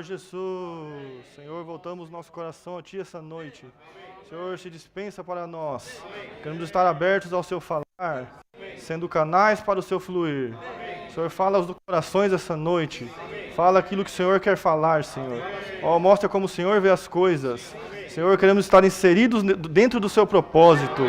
Senhor Jesus, Senhor, voltamos nosso coração a Ti essa noite. Senhor, se dispensa para nós. Queremos estar abertos ao Seu falar, sendo canais para o Seu fluir. Senhor, fala aos corações essa noite. Fala aquilo que o Senhor quer falar, Senhor. Mostra como o Senhor vê as coisas. Senhor, queremos estar inseridos dentro do Seu propósito.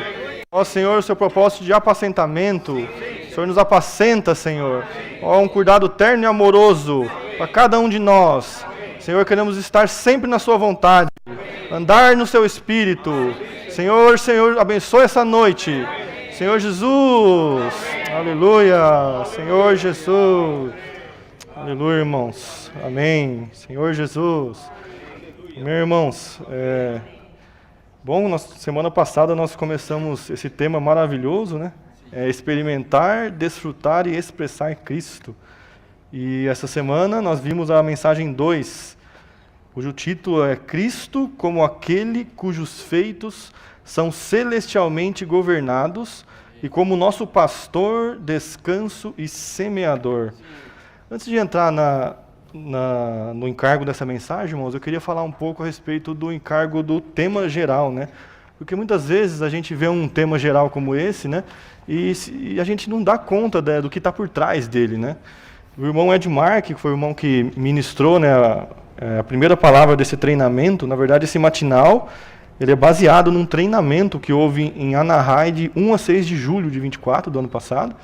Senhor, o Seu propósito de apacentamento. O Senhor nos apacenta, Senhor. Um cuidado terno e amoroso para cada um de nós. Senhor, queremos estar sempre na Sua vontade. Andar no Seu Espírito. Senhor, abençoe essa noite. Senhor Jesus. Aleluia. Senhor Jesus. Aleluia, irmãos. Amém. Senhor Jesus. Meus irmãos, semana passada nós começamos esse tema maravilhoso, né? Experimentar, desfrutar e expressar Cristo. E essa semana nós vimos a mensagem 2, cujo título é Cristo como aquele cujos feitos são celestialmente governados e como nosso pastor, descanso e semeador. Antes de entrar no encargo dessa mensagem, irmãos, eu queria falar um pouco a respeito do encargo do tema geral, né? Porque muitas vezes a gente vê um tema geral como esse, né? E a gente não dá conta do que está por trás dele, né? O irmão Ed Mark, que foi o irmão que ministrou, né, a primeira palavra desse treinamento, na verdade esse matinal, ele é baseado num treinamento que houve em Anaheim de 1 a 6 de julho de 24 do ano passado,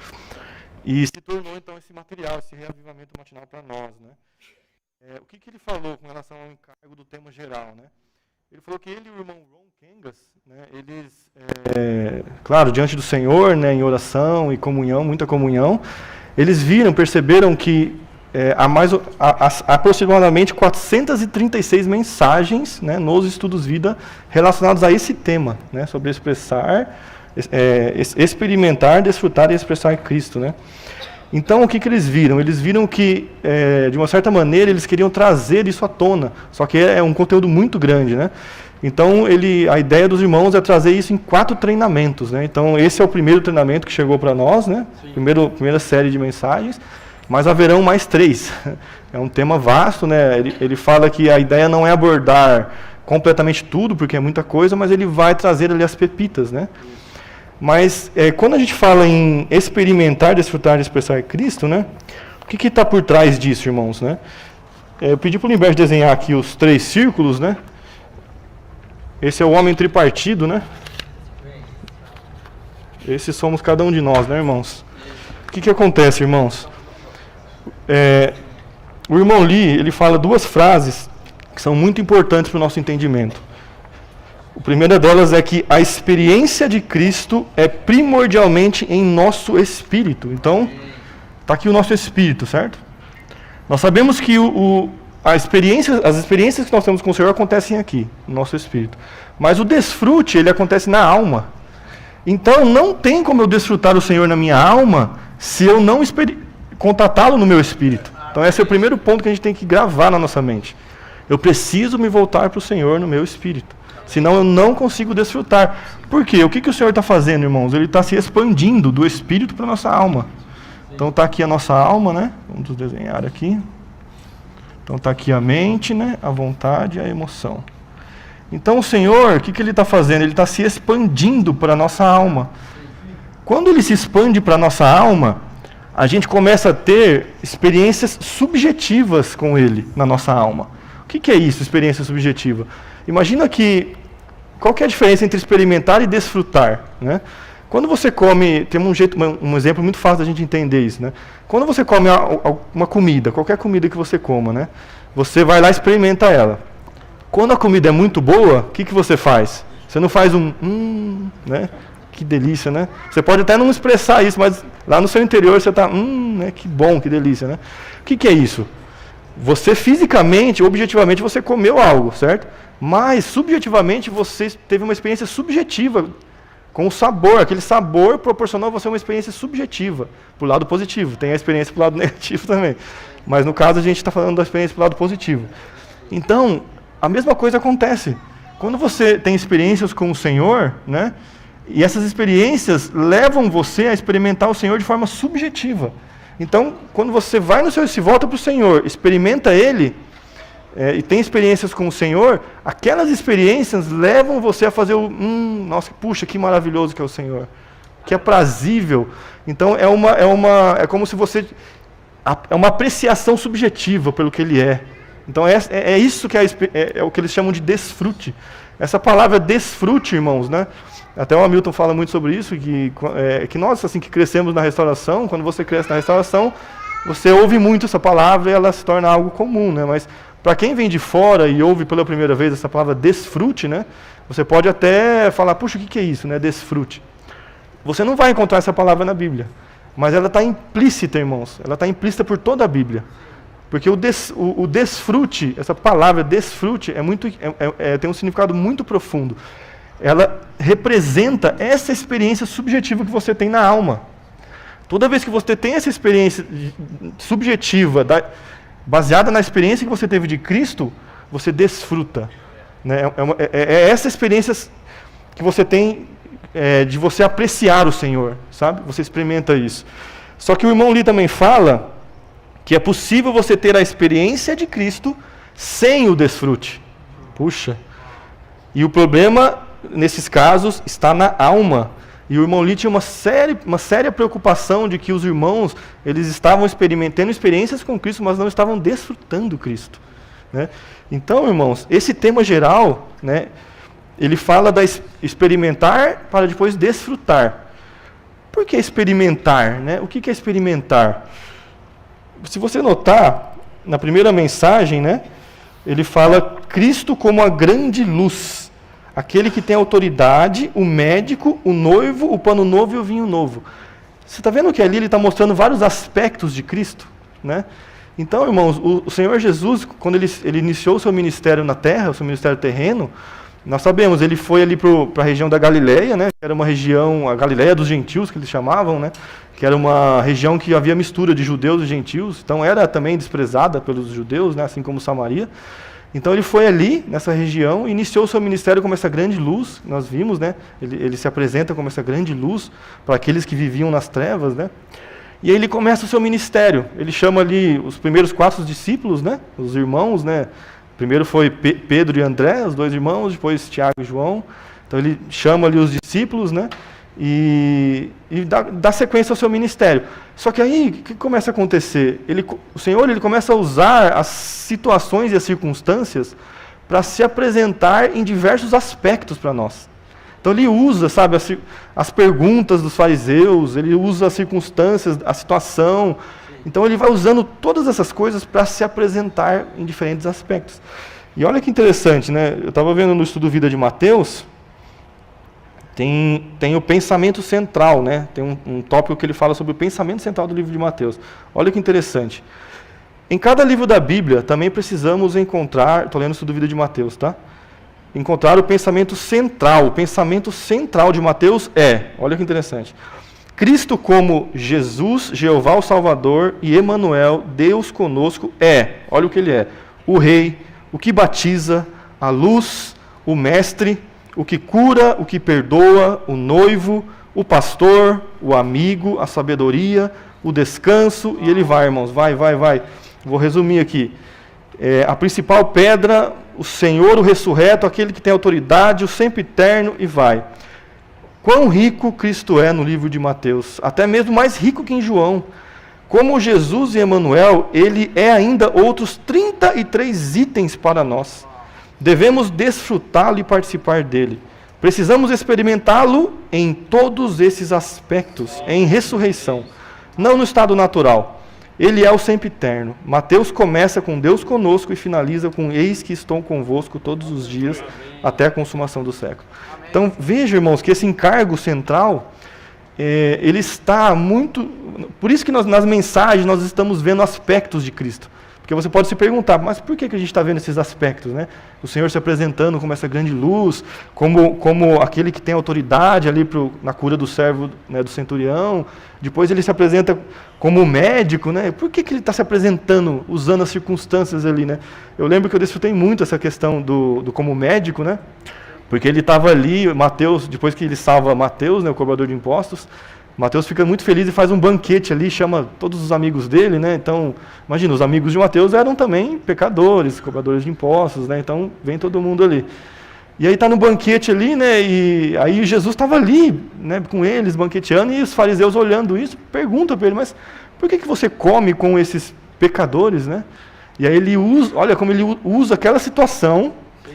e se tornou então esse material, esse reavivamento matinal para nós, né? O que ele falou com relação ao encargo do tema geral, né? Ele falou que ele e o irmão Ron Kangas, né, eles, claro, diante do Senhor, né, em oração e comunhão, muita comunhão, eles perceberam que há aproximadamente 436 mensagens, né, nos estudos vida relacionados a esse tema, né, sobre expressar, experimentar, desfrutar e expressar Cristo, né? Então, o que eles viram? Eles viram que, de uma certa maneira, eles queriam trazer isso à tona, só que é um conteúdo muito grande, né? Então, a ideia dos irmãos é trazer isso em 4 treinamentos, né? Então, esse é o primeiro treinamento que chegou para nós, né? Primeira série de mensagens, mas haverão mais 3. É um tema vasto, né? Ele fala que a ideia não é abordar completamente tudo, porque é muita coisa, mas ele vai trazer ali as pepitas, né? Mas quando a gente fala em experimentar, desfrutar e expressar Cristo, né? O que está por trás disso, irmãos, né? Eu pedi para o Limberto desenhar aqui os 3 círculos, né? Esse é o homem tripartido, né? Esse somos cada um de nós, né, irmãos? O que acontece, irmãos? O irmão Lee, ele fala 2 frases que são muito importantes para o nosso entendimento. A primeira delas é que a experiência de Cristo é primordialmente em nosso espírito. Então, está aqui o nosso espírito, certo? Nós sabemos que as experiências que nós temos com o Senhor acontecem aqui, no nosso espírito. Mas o desfrute, ele acontece na alma. Então, não tem como eu desfrutar o Senhor na minha alma se eu não contatá-lo no meu espírito. Então, esse é o primeiro ponto que a gente tem que gravar na nossa mente. Eu preciso me voltar para o Senhor no meu espírito. Senão eu não consigo desfrutar. Por quê? O que o Senhor está fazendo, irmãos? Ele está se expandindo do espírito para a nossa alma. Então está aqui a nossa alma, né? Vamos desenhar aqui. Então está aqui a mente, né? A vontade e a emoção. Então o Senhor, o que ele está fazendo? Ele está se expandindo para a nossa alma. Quando ele se expande para a nossa alma, a gente começa a ter experiências subjetivas com ele na nossa alma. O que é isso, experiência subjetiva? Imagina que, qual que é a diferença entre experimentar e desfrutar, né? Quando você come, tem um exemplo muito fácil da gente entender isso, né? Quando você come uma comida, qualquer comida que você coma, né? Você vai lá e experimenta ela. Quando a comida é muito boa, o que você faz? Você não faz né? Que delícia, né? Você pode até não expressar isso, mas lá no seu interior você está, né? Que bom, que delícia, né? O que é isso? Você fisicamente, objetivamente, você comeu algo, certo? Mas, subjetivamente, você teve uma experiência subjetiva com o sabor. Aquele sabor proporcionou a você uma experiência subjetiva, para o lado positivo. Tem a experiência para o lado negativo também. Mas, no caso, a gente está falando da experiência para o lado positivo. Então, a mesma coisa acontece. Quando você tem experiências com o Senhor, né? E essas experiências levam você a experimentar o Senhor de forma subjetiva. Então, quando você vai no Senhor, se volta para o Senhor, experimenta Ele, e tem experiências com o Senhor, aquelas experiências levam você a fazer nossa, puxa, que maravilhoso que é o Senhor, que aprazível. Então é como se você, é uma apreciação subjetiva pelo que Ele é. Então é isso que é o que eles chamam de desfrute. Essa palavra desfrute, irmãos, né? Até o Hamilton fala muito sobre isso, que nós, assim, que crescemos na restauração, quando você cresce na restauração, você ouve muito essa palavra e ela se torna algo comum, né? Mas para quem vem de fora e ouve pela primeira vez essa palavra desfrute, né? Você pode até falar, puxa, o que é isso, né? Desfrute. Você não vai encontrar essa palavra na Bíblia, mas ela está implícita, irmãos. Ela está implícita por toda a Bíblia. Porque o desfrute, essa palavra desfrute, tem um significado muito profundo. Ela representa essa experiência subjetiva que você tem na alma. Toda vez que você tem essa experiência subjetiva, baseada na experiência que você teve de Cristo, você desfruta. Né? É essa experiência que você tem de você apreciar o Senhor, sabe? Você experimenta isso. Só que o irmão Lee também fala que é possível você ter a experiência de Cristo sem o desfrute. Puxa. E o problema, nesses casos, está na alma. E o irmão Lee tinha uma séria preocupação de que os irmãos, eles estavam tendo experiências com Cristo, mas não estavam desfrutando Cristo. Né? Então, irmãos, esse tema geral, né, ele fala da experimentar para depois desfrutar. Por que experimentar? Né? O que é experimentar? Se você notar, na primeira mensagem, né, ele fala Cristo como a grande luz, aquele que tem autoridade, o médico, o noivo, o pano novo e o vinho novo. Você está vendo que ali ele está mostrando vários aspectos de Cristo? Né? Então, irmãos, o Senhor Jesus, quando ele iniciou o seu ministério na terra, o seu ministério terreno, nós sabemos, ele foi ali para a região da Galileia, né, que era uma região, a Galileia dos gentios, que eles chamavam, né, que era uma região que havia mistura de judeus e gentios, então era também desprezada pelos judeus, né, assim como Samaria. Então ele foi ali, nessa região, e iniciou o seu ministério como essa grande luz, nós vimos, né, ele se apresenta como essa grande luz para aqueles que viviam nas trevas, né, e aí ele começa o seu ministério, ele chama ali os primeiros 4 discípulos, né, os irmãos, né, primeiro foi Pedro e André, os 2 irmãos, depois Tiago e João. Então ele chama ali os discípulos, né? E dá sequência ao seu ministério. Só que aí, o que começa a acontecer? O Senhor ele começa a usar as situações e as circunstâncias para se apresentar em diversos aspectos para nós. Então ele usa, sabe, as perguntas dos fariseus, ele usa as circunstâncias, a situação. Então ele vai usando todas essas coisas para se apresentar em diferentes aspectos. E olha que interessante, né? Eu estava vendo no estudo Vida de Mateus, tem o pensamento central, né? Tem um tópico que ele fala sobre o pensamento central do livro de Mateus. Olha que interessante. Em cada livro da Bíblia também precisamos encontrar, estou lendo o estudo Vida de Mateus, tá? Encontrar o pensamento central. O pensamento central de Mateus olha que interessante, Cristo como Jesus, Jeová o Salvador e Emanuel, Deus conosco, olha o que ele é, o Rei, o que batiza, a luz, o Mestre, o que cura, o que perdoa, o noivo, o pastor, o amigo, a sabedoria, o descanso, e ele vai, irmãos, vai. Vou resumir aqui. A principal pedra, o Senhor, o ressurreto, aquele que tem autoridade, o sempre eterno, e vai. Quão rico Cristo é no livro de Mateus, até mesmo mais rico que em João. Como Jesus e Emanuel, ele é ainda outros 33 itens para nós. Devemos desfrutá-lo e participar dele. Precisamos experimentá-lo em todos esses aspectos, em ressurreição, não no estado natural. Ele é o sempre eterno. Mateus começa com Deus conosco e finaliza com eis que estou convosco todos os dias até a consumação do século. Então veja, irmãos, que esse encargo central, ele está muito... Por isso que nas mensagens nós estamos vendo aspectos de Cristo. Porque você pode se perguntar, mas por que a gente está vendo esses aspectos, né? O Senhor se apresentando como essa grande luz, como aquele que tem autoridade ali na cura do servo, né, do centurião. Depois ele se apresenta como médico, né? Por que ele está se apresentando, usando as circunstâncias ali, né? Eu lembro que eu desfrutei muito essa questão do como médico, né? Porque ele estava ali, Mateus, depois que ele salva Mateus, né, o cobrador de impostos, Mateus fica muito feliz e faz um banquete ali, chama todos os amigos dele, né? Então, imagina, os amigos de Mateus eram também pecadores, cobradores de impostos, né? Então, vem todo mundo ali. E aí está no banquete ali, né? E aí Jesus estava ali, né, com eles, banqueteando, e os fariseus olhando isso, perguntam para ele, mas por que você come com esses pecadores, né? E aí ele usa, olha como ele usa aquela situação,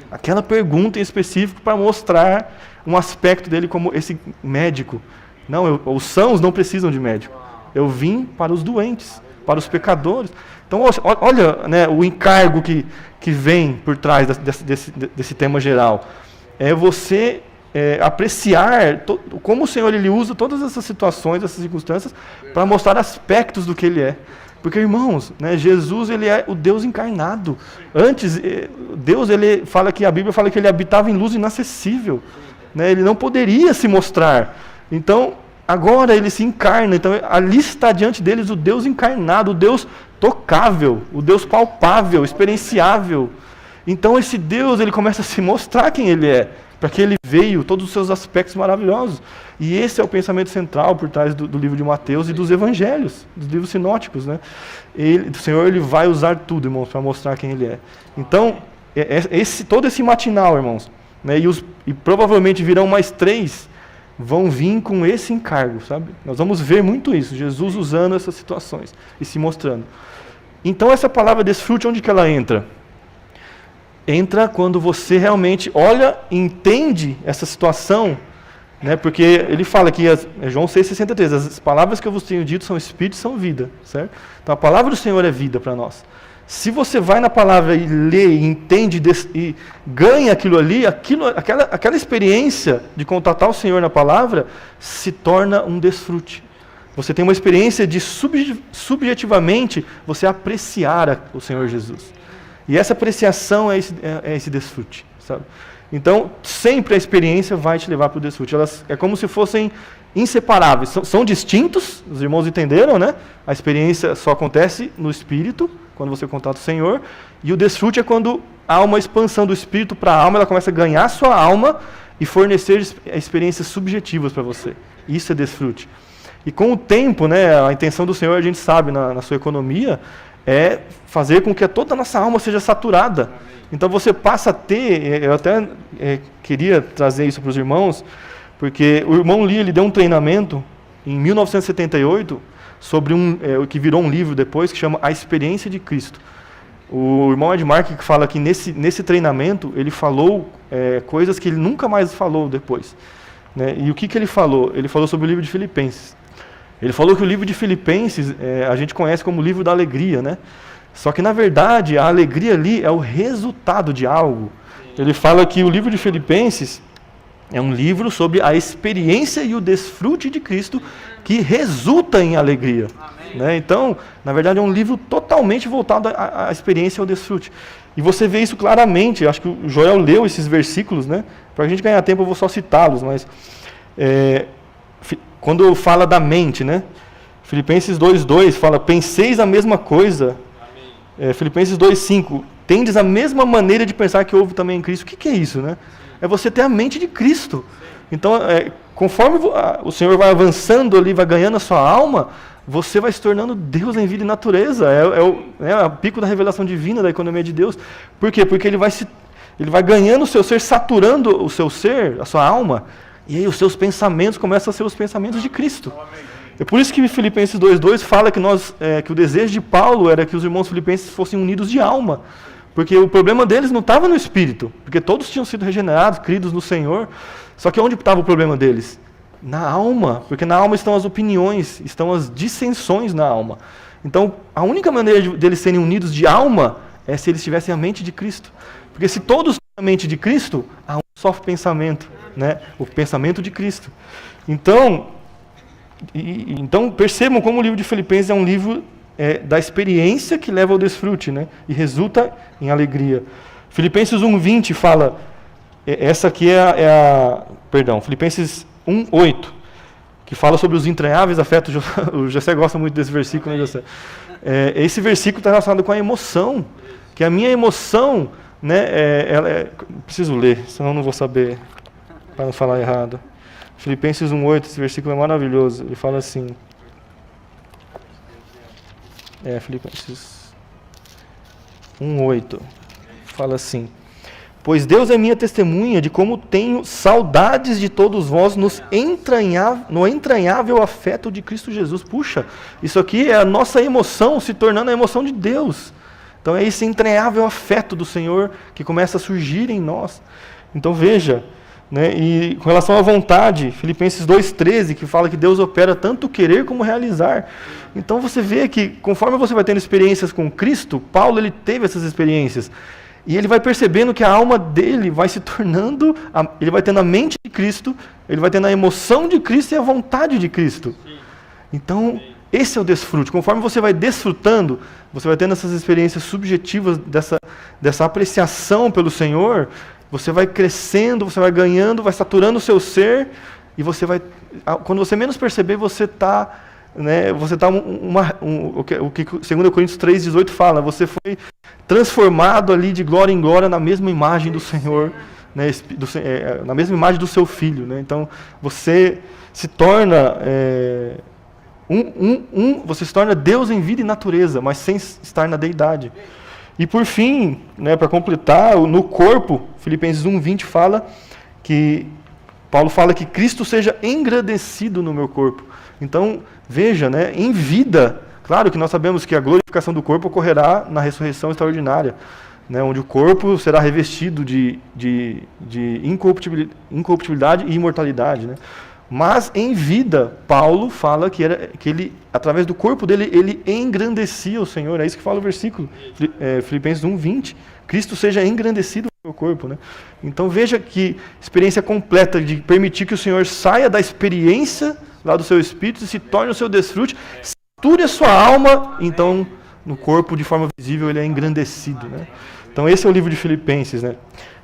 aquela pergunta em específico para mostrar um aspecto dele como esse médico. Não, os sãos não precisam de médico. Eu vim para os doentes, para os pecadores. Então, olha, né, o encargo que vem por trás desse tema geral. É você apreciar como o Senhor ele usa todas essas situações, essas circunstâncias, para mostrar aspectos do que Ele é. Porque, irmãos, né, Jesus ele é o Deus encarnado. Antes, Deus, ele fala que a Bíblia fala que Ele habitava em luz inacessível. Né, ele não poderia se mostrar. Então, agora Ele se encarna. Então, ali está diante deles o Deus encarnado, o Deus tocável, o Deus palpável, experienciável. Então, esse Deus ele começa a se mostrar quem Ele é. Para que Ele veio, todos os seus aspectos maravilhosos. E esse é o pensamento central por trás do livro de Mateus e dos evangelhos, dos livros sinóticos. Né? O Senhor ele vai usar tudo, irmãos, para mostrar quem Ele é. Então, todo esse matinal, irmãos, né, e provavelmente virão mais 3, vão vir com esse encargo, sabe? Nós vamos ver muito isso, Jesus usando essas situações e se mostrando. Então, essa palavra desfrute, onde que ela entra? Entra quando você realmente olha e entende essa situação, né? Porque ele fala que, João 6,63, as palavras que eu vos tenho dito são espírito e são vida, certo? Então a palavra do Senhor é vida para nós. Se você vai na palavra e lê, e entende e ganha aquilo ali, aquela experiência de contatar o Senhor na palavra se torna um desfrute. Você tem uma experiência de subjetivamente você apreciar o Senhor Jesus. E essa apreciação é esse desfrute, sabe? Então, sempre a experiência vai te levar para o desfrute. Elas é como se fossem inseparáveis. São distintos, os irmãos entenderam, né? A experiência só acontece no Espírito, quando você contata o Senhor. E o desfrute é quando há uma expansão do Espírito para a alma, ela começa a ganhar a sua alma e fornecer experiências subjetivas para você. Isso é desfrute. E com o tempo, né, a intenção do Senhor, a gente sabe, na sua economia, é fazer com que toda a nossa alma seja saturada. Então você passa a ter, eu até queria trazer isso para os irmãos, porque o irmão Lee, ele deu um treinamento em 1978, sobre o que virou um livro depois, que chama A Experiência de Cristo. O irmão Ed Mark que fala que nesse treinamento, ele falou coisas que ele nunca mais falou depois. Né? E o que ele falou? Ele falou sobre o livro de Filipenses. Ele falou que o livro de Filipenses a gente conhece como o livro da alegria, né? Só que, na verdade, a alegria ali é o resultado de algo. Ele fala que o livro de Filipenses é um livro sobre a experiência e o desfrute de Cristo que resulta em alegria. Né? Então, na verdade, é um livro totalmente voltado à experiência e ao desfrute. E você vê isso claramente. Eu acho que o Joel leu esses versículos, né? Para a gente ganhar tempo, eu vou só citá-los, mas... quando fala da mente, né? Filipenses 2:2 fala, penseis a mesma coisa. Filipenses 2:5, tendes a mesma maneira de pensar que houve também em Cristo. O que é isso, né? É você ter a mente de Cristo. Então, conforme o Senhor vai avançando ali, vai ganhando a sua alma, você vai se tornando Deus em vida e natureza. É o pico da revelação divina, da economia de Deus. Por quê? Porque ele vai ganhando o seu ser, saturando o seu ser, a sua alma, e aí os seus pensamentos começam a ser os pensamentos de Cristo. É por isso que Filipenses 2:2 fala que o desejo de Paulo era que os irmãos filipenses fossem unidos de alma. Porque o problema deles não estava no espírito, porque todos tinham sido regenerados, cridos no Senhor. Só que onde estava o problema deles? Na alma, porque na alma estão as opiniões, estão as dissensões na alma. Então, a única maneira deles serem unidos de alma é se eles tivessem a mente de Cristo. Porque se todos têm a mente de Cristo, há um só pensamento, né? O pensamento de Cristo. Então percebam como o livro de Filipenses é um livro da experiência que leva ao desfrute, né? E resulta em alegria. Filipenses 1:20 fala, essa aqui Filipenses 1:8, que fala sobre os entranháveis afetos. O José gosta muito desse versículo, né, José? Esse versículo está relacionado com a emoção, que a minha emoção, né, preciso ler, senão eu não vou saber, para não falar errado. Filipenses 1:8, esse versículo é maravilhoso. Ele fala assim... Filipenses 1:8. Fala assim: pois Deus é minha testemunha de como tenho saudades de todos vós no entranhável afeto de Cristo Jesus. Puxa, isso aqui é a nossa emoção se tornando a emoção de Deus. Então é esse entranhável afeto do Senhor que começa a surgir em nós. Então veja, né, e com relação à vontade, Filipenses 2:13, que fala que Deus opera tanto querer como realizar. Então você vê que conforme você vai tendo experiências com Cristo, Paulo ele teve essas experiências. E ele vai percebendo que a alma dele vai se tornando, ele vai tendo a mente de Cristo, ele vai tendo a emoção de Cristo e a vontade de Cristo. Então, esse é o desfrute. Conforme você vai desfrutando, você vai tendo essas experiências subjetivas dessa apreciação pelo Senhor, você vai crescendo, você vai ganhando, vai saturando o seu ser, e você vai, quando você menos perceber, você está, né, o que 2 Coríntios 3:18 fala, você foi transformado ali de glória em glória na mesma imagem do Senhor, né, na mesma imagem do seu Filho, né? Então você se torna você se torna Deus em vida e natureza, mas sem estar na deidade. E por fim, né, para completar, no corpo, Filipenses 1:20 fala que Paulo fala que Cristo seja engrandecido no meu corpo. Então veja, né, em vida, claro que nós sabemos que a glorificação do corpo ocorrerá na ressurreição extraordinária, né, onde o corpo será revestido de incorruptibilidade e imortalidade, né? Mas em vida, Paulo fala que ele, através do corpo dele, ele engrandecia o Senhor. É isso que fala o versículo, Filipenses 1:20. Cristo seja engrandecido no seu corpo, né? Então veja que experiência completa de permitir que o Senhor saia da experiência lá do seu espírito e se torne o seu desfrute, sature a sua alma, então no corpo de forma visível ele é engrandecido, né? Então esse é o livro de Filipenses, né?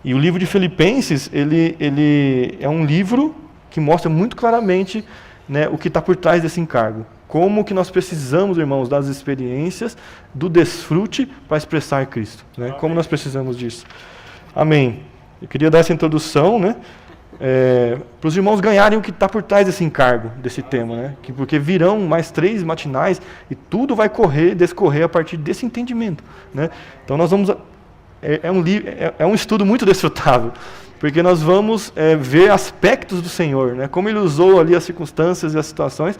E o livro de Filipenses, ele é um livro que mostra muito claramente, né, o que está por trás desse encargo. Como que nós precisamos, irmãos, das experiências, do desfrute para expressar Cristo, né? Como nós precisamos disso. Amém. Eu queria dar essa introdução, né, para os irmãos ganharem o que está por trás desse encargo, desse tema, né? Porque virão mais 3 matinais e tudo vai descorrer a partir desse entendimento, né? Então nós vamos... É um estudo muito desfrutável, porque nós vamos ver aspectos do Senhor, né? Como Ele usou ali as circunstâncias e as situações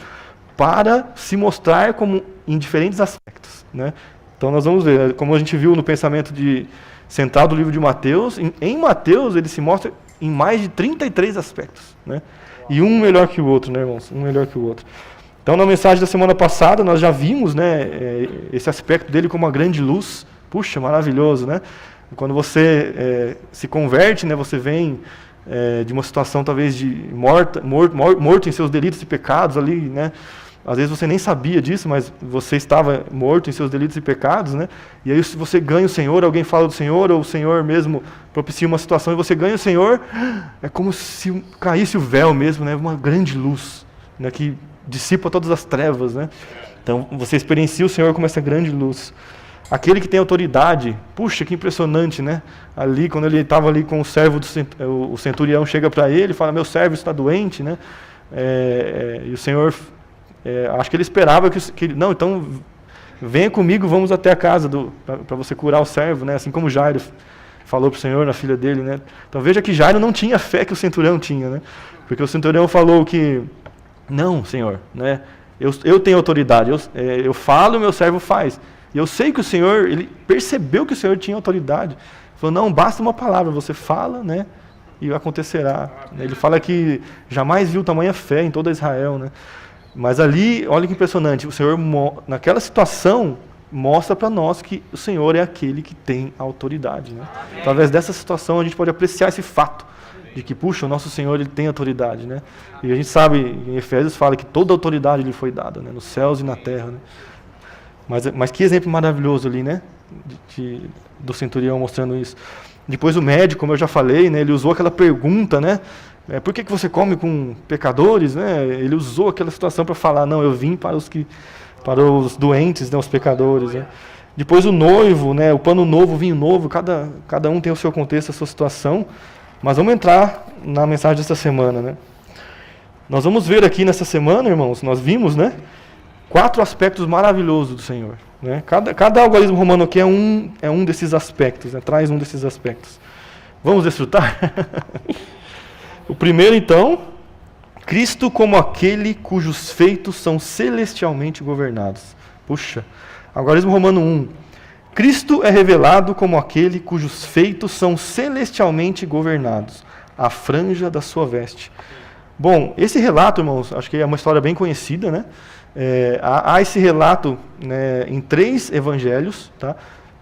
para se mostrar como em diferentes aspectos, né? Então nós vamos ver, como a gente viu no pensamento central do livro de Mateus, em Mateus ele se mostra em mais de 33 aspectos, né? E um melhor que o outro, né, irmãos? Um melhor que o outro. Então na mensagem da semana passada nós já vimos, né, esse aspecto dele como uma grande luz. Puxa, maravilhoso, né? Quando você se converte, né, você vem de uma situação talvez de morto em seus delitos e pecados ali, né? Às vezes você nem sabia disso, mas você estava morto em seus delitos e pecados, né? E aí se você ganha o Senhor, alguém fala do Senhor, ou o Senhor mesmo propicia uma situação e você ganha o Senhor, é como se caísse o véu mesmo, né? Uma grande luz, né, que dissipa todas as trevas, né? Então você experiencia o Senhor como essa grande luz. Aquele que tem autoridade, puxa, que impressionante, né? Ali, quando ele estava ali com o servo, o centurião chega para ele e fala, meu servo está doente, né? E o Senhor, acho que ele esperava que ele, não, então venha comigo, vamos até a casa para você curar o servo, né? Assim como Jairo falou para o Senhor na filha dele, né? Então veja que Jairo não tinha a fé que o centurião tinha, né? Porque o centurião falou que, não, Senhor, né? Eu tenho autoridade, eu falo e o meu servo faz. E eu sei que o Senhor, ele percebeu que o Senhor tinha autoridade. Falou, não, basta uma palavra, você fala, né, e acontecerá. Ele fala que jamais viu tamanha fé em toda Israel, né. Mas ali, olha que impressionante, o Senhor, naquela situação, mostra para nós que o Senhor é aquele que tem autoridade, né. Através dessa situação, a gente pode apreciar esse fato, de que, puxa, o nosso Senhor, ele tem autoridade, né. E a gente sabe, em Efésios fala que toda autoridade lhe foi dada, né, nos céus e na terra, né. Mas que exemplo maravilhoso ali, né? Do centurião mostrando isso. Depois o médico, como eu já falei, né? Ele usou aquela pergunta, né? Por que você come com pecadores, né? Ele usou aquela situação para falar, não, eu vim para os doentes, né? Os pecadores, né? Depois o noivo, né? O pano novo, o vinho novo, cada um tem o seu contexto, a sua situação. Mas vamos entrar na mensagem desta semana, né? Nós vamos ver aqui nessa semana, irmãos, nós vimos, né, 4 aspectos maravilhosos do Senhor. Né? Cada algarismo romano aqui é um desses aspectos, né? Traz um desses aspectos. Vamos desfrutar? O primeiro, então, Cristo como aquele cujos feitos são celestialmente governados. Puxa, algarismo romano 1. Cristo é revelado como aquele cujos feitos são celestialmente governados, a franja da sua veste. Bom, esse relato, irmãos, acho que é uma história bem conhecida, né? Há esse relato, né, em 3 evangelhos, tá?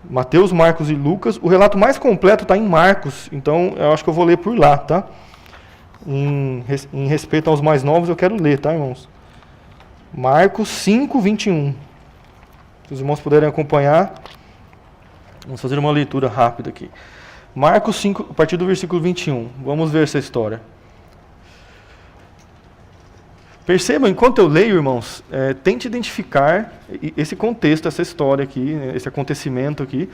Mateus, Marcos e Lucas. O relato mais completo está em Marcos, então eu acho que eu vou ler por lá, tá? Em respeito aos mais novos, eu quero ler, tá, irmãos? Marcos 5, 21. Se os irmãos puderem acompanhar, vamos fazer uma leitura rápida aqui. Marcos 5, a partir do versículo 21. Vamos ver essa história. Percebam, enquanto eu leio, irmãos, tente identificar esse contexto, essa história aqui, esse acontecimento aqui,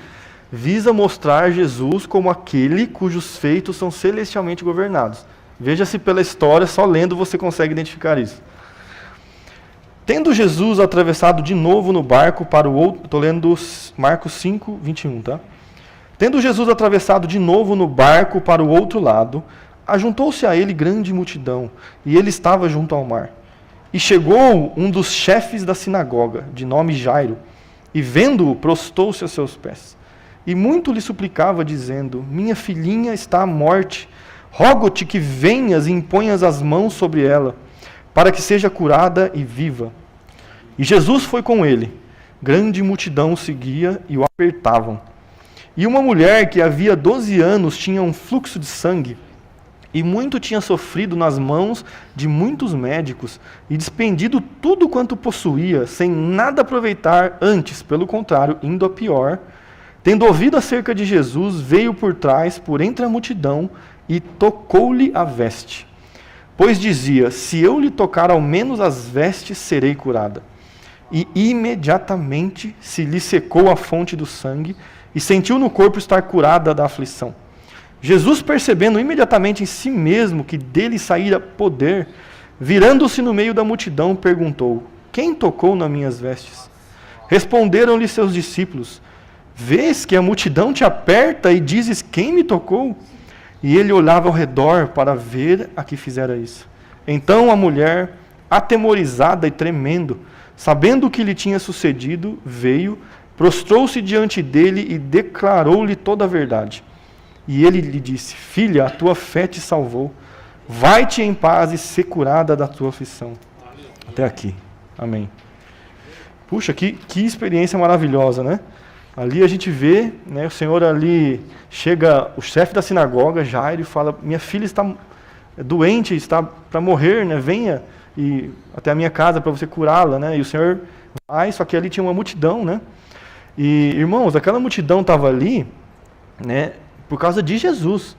visa mostrar Jesus como aquele cujos feitos são celestialmente governados. Veja se pela história, só lendo, você consegue identificar isso. Tendo Jesus atravessado de novo no barco para o outro... Estou lendo Marcos 5, 21, tá? Tendo Jesus atravessado de novo no barco para o outro lado, ajuntou-se a ele grande multidão, e ele estava junto ao mar. E chegou um dos chefes da sinagoga, de nome Jairo, e vendo-o, prostou-se a seus pés. E muito lhe suplicava, dizendo: minha filhinha está à morte, rogo-te que venhas e imponhas as mãos sobre ela, para que seja curada e viva. E Jesus foi com ele. Grande multidão o seguia e o apertavam. E uma mulher que havia 12 anos tinha um fluxo de sangue, e muito tinha sofrido nas mãos de muitos médicos, e despendido tudo quanto possuía, sem nada aproveitar, antes, pelo contrário, indo a pior. Tendo ouvido acerca de Jesus, veio por trás, por entre a multidão, e tocou-lhe a veste. Pois dizia: se eu lhe tocar ao menos as vestes, serei curada. E imediatamente se lhe secou a fonte do sangue, e sentiu no corpo estar curada da aflição. Jesus, percebendo imediatamente em si mesmo que dele saíra poder, virando-se no meio da multidão, perguntou: quem tocou nas minhas vestes? Responderam-lhe seus discípulos: vês que a multidão te aperta e dizes: quem me tocou? E ele olhava ao redor para ver a que fizera isso. Então a mulher, atemorizada e tremendo, sabendo o que lhe tinha sucedido, veio, prostrou-se diante dele e declarou-lhe toda a verdade. E ele lhe disse: filha, a tua fé te salvou. Vai-te em paz e ser curada da tua aflição. Até aqui. Amém. Puxa, que experiência maravilhosa, né? Ali a gente vê, né, o Senhor ali, chega o chefe da sinagoga, Jairo, e fala: minha filha está doente, está para morrer, né? Venha até a minha casa para você curá-la, né? E o Senhor vai, só que ali tinha uma multidão, né? E, irmãos, aquela multidão estava ali, né, por causa de Jesus.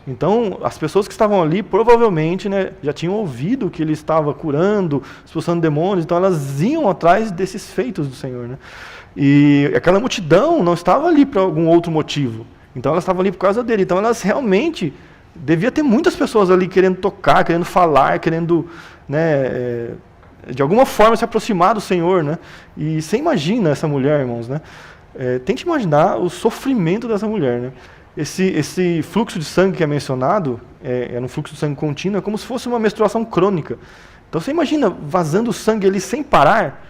Então, as pessoas que estavam ali, provavelmente, né, já tinham ouvido que ele estava curando, expulsando demônios, então elas iam atrás desses feitos do Senhor, né? E aquela multidão não estava ali por algum outro motivo. Então, elas estavam ali por causa dele. Então, elas realmente... devia ter muitas pessoas ali querendo tocar, querendo falar, querendo, né, de alguma forma se aproximar do Senhor, né? E você imagina essa mulher, irmãos, né? Tente imaginar o sofrimento dessa mulher, né? Esse fluxo de sangue que é mencionado, é um fluxo de sangue contínuo, é como se fosse uma menstruação crônica. Então você imagina vazando sangue ali sem parar,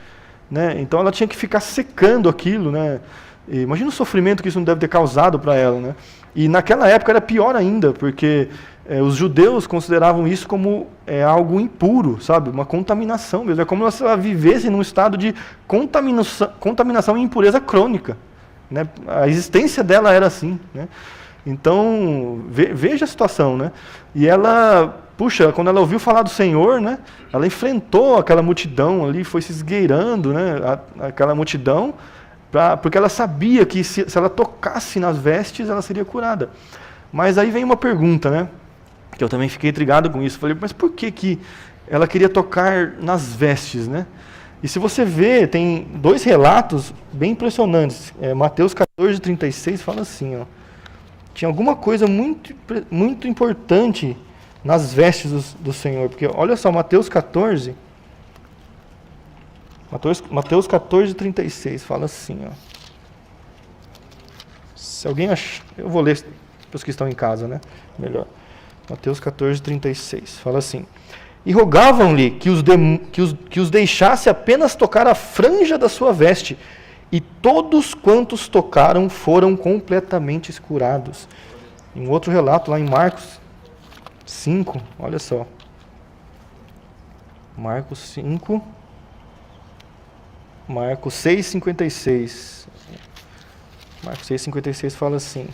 né? Então ela tinha que ficar secando aquilo, né? E imagina o sofrimento que isso não deve ter causado para ela, né? E naquela época era pior ainda, porque os judeus consideravam isso como algo impuro, sabe? Uma contaminação mesmo. É como se ela vivesse num estado de contaminação e impureza crônica, né? A existência dela era assim, né? Então, veja a situação, né? E ela, puxa, quando ela ouviu falar do Senhor, né? Ela enfrentou aquela multidão ali, foi se esgueirando, né? Aquela multidão, porque ela sabia que se ela tocasse nas vestes, ela seria curada. Mas aí vem uma pergunta, né? Que eu também fiquei intrigado com isso. Falei, mas por que ela queria tocar nas vestes, né? E se você vê, tem 2 relatos bem impressionantes. Mateus 14, 36 fala assim, ó: tinha alguma coisa muito, muito importante nas vestes do Senhor. Porque olha só, Mateus 14, Mateus 14, 36, fala assim, ó. Se alguém achar, eu vou ler para os que estão em casa, né? Melhor. Mateus 14, 36, fala assim: e rogavam-lhe que os deixasse apenas tocar a franja da sua veste, e todos quantos tocaram foram completamente curados. Em outro relato, lá em Marcos 5, olha só. Marcos 5, Marcos 6, 56. Marcos 6, 56 fala assim: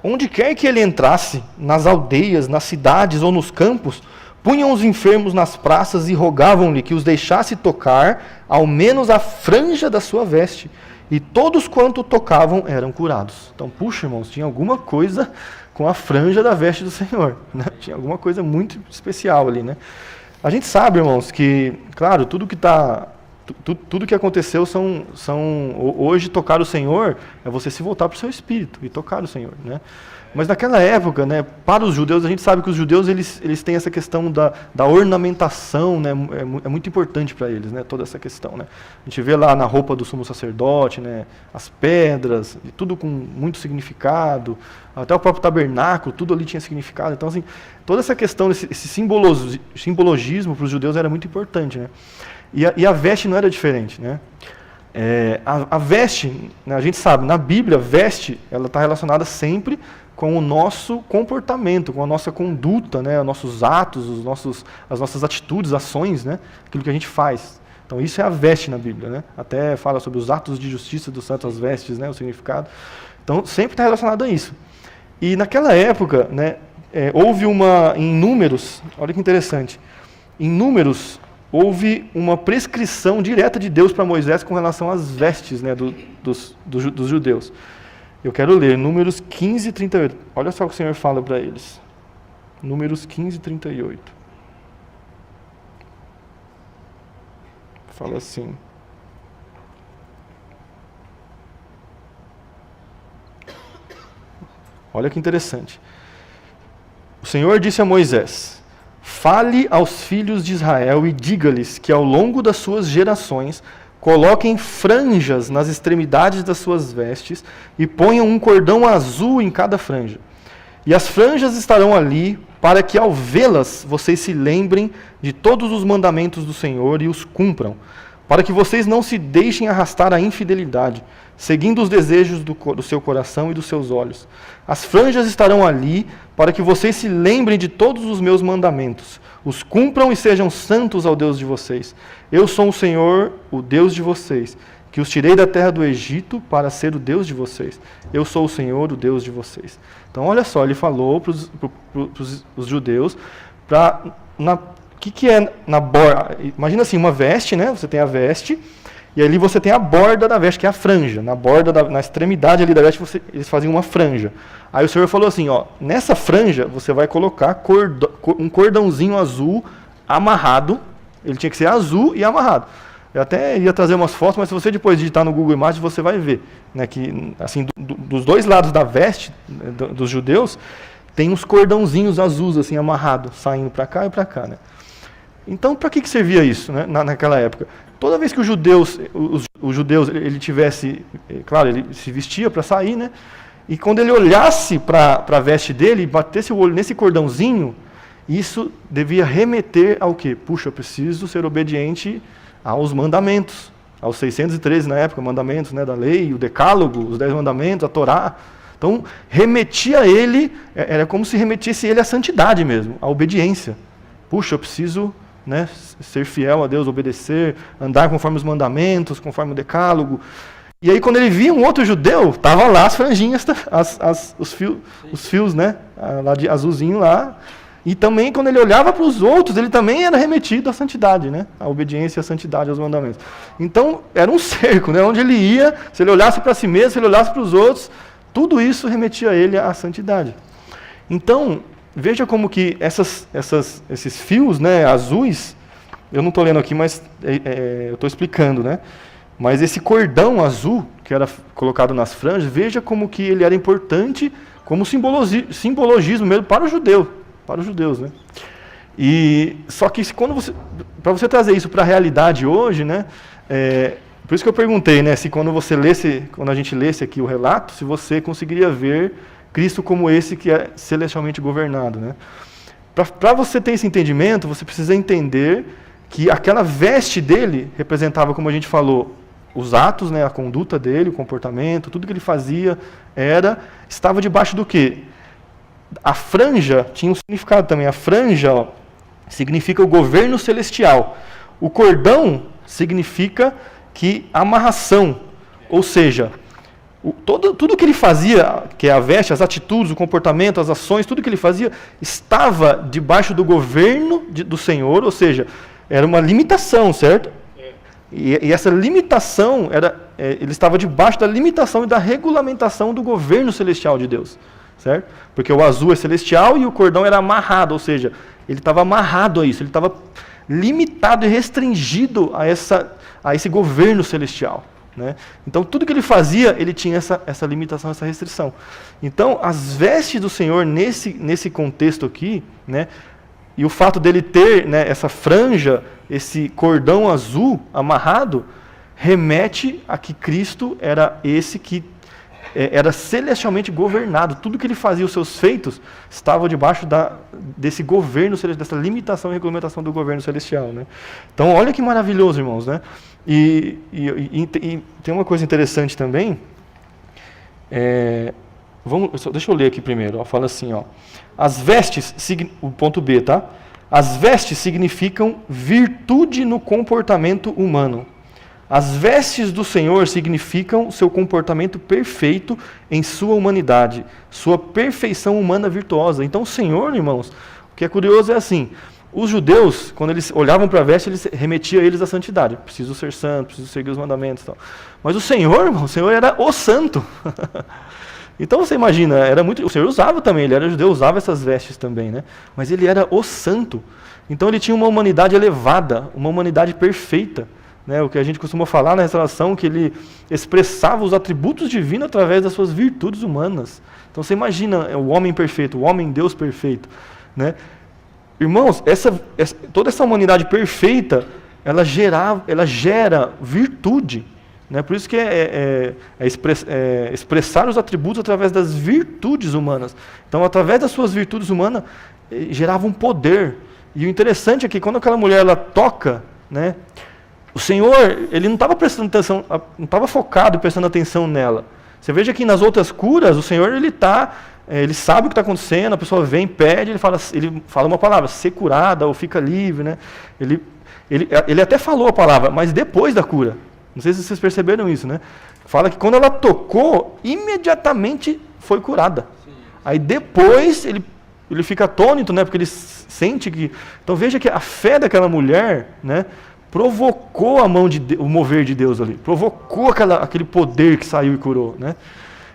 onde quer que ele entrasse, nas aldeias, nas cidades ou nos campos, punham os enfermos nas praças e rogavam-lhe que os deixasse tocar, ao menos a franja da sua veste. E todos quanto tocavam eram curados. Então, puxa, irmãos, tinha alguma coisa com a franja da veste do Senhor, né? Tinha alguma coisa muito especial ali, né? A gente sabe, irmãos, que, claro, tudo que aconteceu hoje tocar o Senhor é você se voltar para o seu espírito e tocar o Senhor, né? Mas naquela época, né, para os judeus, a gente sabe que os judeus eles têm essa questão da ornamentação, né, é muito importante para eles, né, toda essa questão, né? A gente vê lá na roupa do sumo sacerdote, né, as pedras, tudo com muito significado, até o próprio tabernáculo, tudo ali tinha significado. Então, assim, toda essa questão, esse simbologismo para os judeus era muito importante, né? E a veste não era diferente, né? A veste, né, a gente sabe, na Bíblia, veste, ela está relacionada sempre com o nosso comportamento, com a nossa conduta, né, os nossos atos, as nossas atitudes, ações, né, aquilo que a gente faz. Então isso é a veste na Bíblia, né? Até fala sobre os atos de justiça dos santos, as vestes, né, o significado. Então sempre está relacionado a isso. E naquela época, né, houve em Números, olha que interessante, em Números houve uma prescrição direta de Deus para Moisés com relação às vestes, né, dos judeus. Eu quero ler Números 15, 38. Olha só o que o Senhor fala para eles. Números 15, 38. Fala assim: olha que interessante. O Senhor disse a Moisés: fale aos filhos de Israel e diga-lhes que ao longo das suas gerações coloquem franjas nas extremidades das suas vestes e ponham um cordão azul em cada franja. E as franjas estarão ali para que ao vê-las vocês se lembrem de todos os mandamentos do Senhor e os cumpram, para que vocês não se deixem arrastar à infidelidade, seguindo os desejos do seu coração e dos seus olhos. As franjas estarão ali para que vocês se lembrem de todos os meus mandamentos, os cumpram e sejam santos ao Deus de vocês. Eu sou o Senhor, o Deus de vocês, que os tirei da terra do Egito para ser o Deus de vocês. Eu sou o Senhor, o Deus de vocês. Então, olha só, ele falou para os judeus, o que é na borda? Imagina assim, uma veste, né? Você tem a veste, e ali você tem a borda da veste, que é a franja. Na borda, na extremidade ali da veste, eles faziam uma franja. Aí o Senhor falou assim, ó, nessa franja você vai colocar um cordãozinho azul amarrado. Ele tinha que ser azul e amarrado. Eu até ia trazer umas fotos, mas se você depois digitar no Google Imagens, você vai ver, né, que assim, dos dois lados da veste dos judeus, tem uns cordãozinhos azuis assim, amarrados, saindo para cá e para cá, né? Então, para que servia isso, né, naquela época? Toda vez que os judeus, ele tivesse, claro, ele se vestia para sair, né? E quando ele olhasse para a veste dele e batesse o olho nesse cordãozinho, isso devia remeter ao quê? Puxa, eu preciso ser obediente aos mandamentos, aos 613 na época, mandamentos, né, da lei, o decálogo, os 10 mandamentos, a Torá. Então, remetia a ele, era como se remetesse ele à santidade mesmo, à obediência. Puxa, eu preciso, né, ser fiel a Deus, obedecer, andar conforme os mandamentos, conforme o decálogo. E aí quando ele via um outro judeu, tava lá as franjinhas, os fios, né, lá de azulzinho lá. E também quando ele olhava para os outros, ele também era remetido à santidade, né, à obediência e à santidade aos mandamentos. Então era um cerco, né, onde ele ia, se ele olhasse para si mesmo, se ele olhasse para os outros, tudo isso remetia ele à santidade. Então, veja como que esses fios, né, azuis, eu não estou lendo aqui, mas eu estou explicando, né? Mas esse cordão azul, que era colocado nas franjas, veja como que ele era importante como simbologismo mesmo para o judeu, para os judeus, né? E só que para você trazer isso para a realidade hoje, né? Por isso que eu perguntei, né? Se quando a gente lesse aqui o relato, se você conseguiria ver Cristo como esse que é celestialmente governado, né? Para você ter esse entendimento, você precisa entender que aquela veste dele representava, como a gente falou, os atos, né, a conduta dele, o comportamento, tudo que ele fazia estava debaixo do quê? A franja tinha um significado também. A franja, ó, significa o governo celestial. O cordão significa que amarração, ou seja, tudo que ele fazia, que é a veste, as atitudes, o comportamento, as ações, tudo que ele fazia estava debaixo do governo do Senhor, ou seja, era uma limitação, certo? E essa limitação, ele estava debaixo da limitação e da regulamentação do governo celestial de Deus, certo? Porque o azul é celestial e o cordão era amarrado, ou seja, ele estava amarrado a isso, ele estava limitado e restringido a esse governo celestial. Né? Então, tudo que ele fazia, ele tinha essa limitação, essa restrição. Então, as vestes do Senhor, nesse contexto aqui, né, e o fato dele ter, né, essa franja, esse cordão azul amarrado, remete a que Cristo era esse que era celestialmente governado. Tudo que ele fazia, os seus feitos, estavam debaixo desse governo celestial, dessa limitação e regulamentação do governo celestial. Né? Então, olha que maravilhoso, irmãos. Né? E tem uma coisa interessante também. Deixa eu ler aqui primeiro. Ó, fala assim, ó, as vestes, o ponto B, tá? As vestes significam virtude no comportamento humano. As vestes do Senhor significam seu comportamento perfeito em sua humanidade, sua perfeição humana virtuosa. Então o Senhor, irmãos, o que é curioso é assim, os judeus, quando eles olhavam para a veste, eles remetiam eles à santidade. Preciso ser santo, preciso seguir os mandamentos e tal. Mas o Senhor, irmão, o Senhor era o santo. Então você imagina, o Senhor usava também, ele era judeu, usava essas vestes também, né? Mas ele era o santo. Então ele tinha uma humanidade elevada, uma humanidade perfeita. Né, o que a gente costuma falar na restauração, que ele expressava os atributos divinos através das suas virtudes humanas. Então você imagina o homem perfeito, o homem Deus perfeito. Né? Irmãos, toda essa humanidade perfeita, ela gera virtude. Né? Por isso que expressar os atributos através das virtudes humanas. Então, através das suas virtudes humanas, gerava um poder. E o interessante é que quando aquela mulher ela toca, né, o Senhor, ele não estava prestando atenção, não estava focado e prestando atenção nela. Você veja que nas outras curas, o Senhor ele sabe o que está acontecendo, a pessoa vem, pede, ele fala uma palavra, ser curada ou fica livre, né? Ele até falou a palavra, mas depois da cura. Não sei se vocês perceberam isso, né? Fala que quando ela tocou, imediatamente foi curada. Aí depois ele fica atônito, né? Porque ele sente que. Então veja que a fé daquela mulher, né, provocou o mover de Deus ali, provocou aquele poder que saiu e curou, né?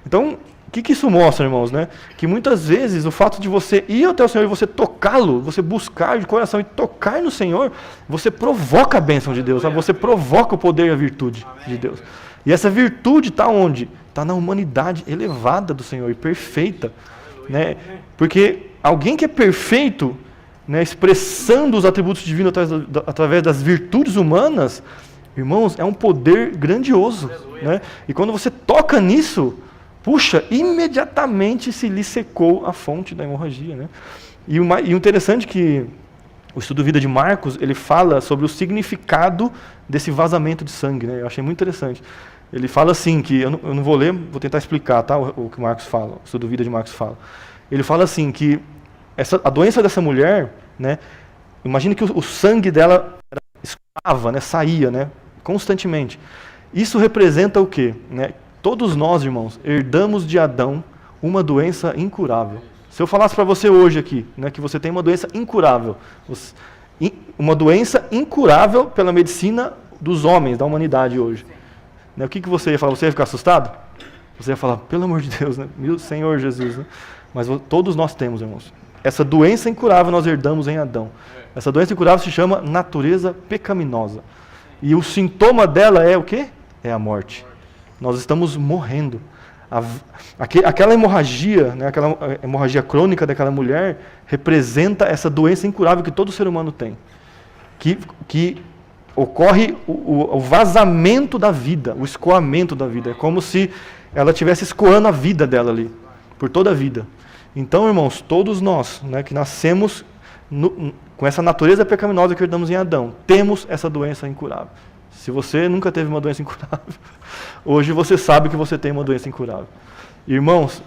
Então, o que isso mostra, irmãos, né? Que muitas vezes o fato de você ir até o Senhor e você tocá-lo, você buscar de coração e tocar no Senhor, você provoca a bênção de Deus, sabe? Você provoca o poder e a virtude de Deus. E essa virtude está onde? Está na humanidade elevada do Senhor e perfeita, né? Porque alguém que é perfeito, né, expressando os atributos divinos através das virtudes humanas, irmãos, é um poder grandioso. Né? E quando você toca nisso, puxa, imediatamente se lhe secou a fonte da hemorragia. Né? E o interessante é que o estudo Vida de Marcos, ele fala sobre o significado desse vazamento de sangue. Né? Eu achei muito interessante. Ele fala assim, que eu não vou ler, vou tentar explicar, tá, o que Marcos fala, o estudo Vida de Marcos fala. Ele fala assim, que a doença dessa mulher, né, imagine que o sangue dela escoava, né, saía, né, constantemente. Isso representa o quê? Né? Todos nós, irmãos, herdamos de Adão uma doença incurável. Se eu falasse para você hoje aqui, né, que você tem uma doença incurável, uma doença incurável pela medicina dos homens, da humanidade hoje, né, o que você ia falar? Você ia ficar assustado? Você ia falar, pelo amor de Deus, né, meu Senhor Jesus, né? Mas todos nós temos, irmãos. Essa doença incurável nós herdamos em Adão. Essa doença incurável se chama natureza pecaminosa. E o sintoma dela é o quê? É a morte. Nós estamos morrendo. Aquela hemorragia, né, aquela hemorragia crônica daquela mulher, representa essa doença incurável que todo ser humano tem. Que ocorre o vazamento da vida, o escoamento da vida. É como se ela estivesse escoando a vida dela ali, por toda a vida. Então, irmãos, todos nós, né, que nascemos com essa natureza pecaminosa que herdamos em Adão, temos essa doença incurável. Se você nunca teve uma doença incurável, hoje você sabe que você tem uma doença incurável. Irmãos,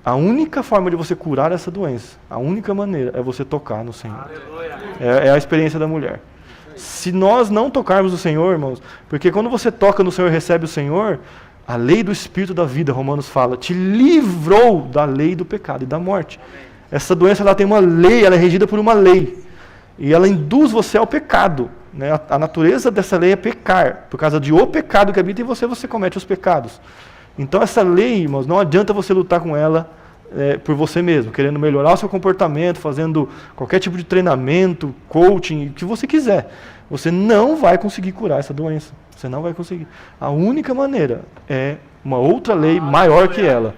a única forma de você curar essa doença, a única maneira é você tocar no Senhor. É a experiência da mulher. Se nós não tocarmos o Senhor, irmãos, porque quando você toca no Senhor e recebe o Senhor, a lei do Espírito da vida, Romanos fala, te livrou da lei do pecado e da morte. Essa doença ela tem uma lei, ela é regida por uma lei. E ela induz você ao pecado. Né? A natureza dessa lei é pecar. Por causa de o pecado que habita em você, você comete os pecados. Então essa lei, irmãos, não adianta você lutar com ela por você mesmo, querendo melhorar o seu comportamento, fazendo qualquer tipo de treinamento, coaching, o que você quiser. Você não vai conseguir curar essa doença. Você não vai conseguir. A única maneira é uma outra lei maior que ela.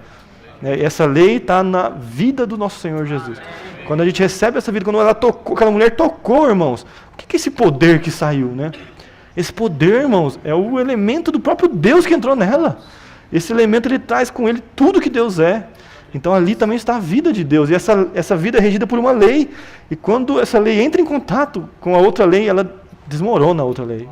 Essa lei está na vida do nosso Senhor Jesus. Quando a gente recebe essa vida, quando ela tocou, aquela mulher tocou, irmãos, o que é esse poder que saiu, né? Esse poder, irmãos, é o elemento do próprio Deus que entrou nela. Esse elemento, ele traz com ele tudo que Deus é. Então ali também está a vida de Deus. E essa vida é regida por uma lei. E quando essa lei entra em contato com a outra lei, ela desmorona a outra lei.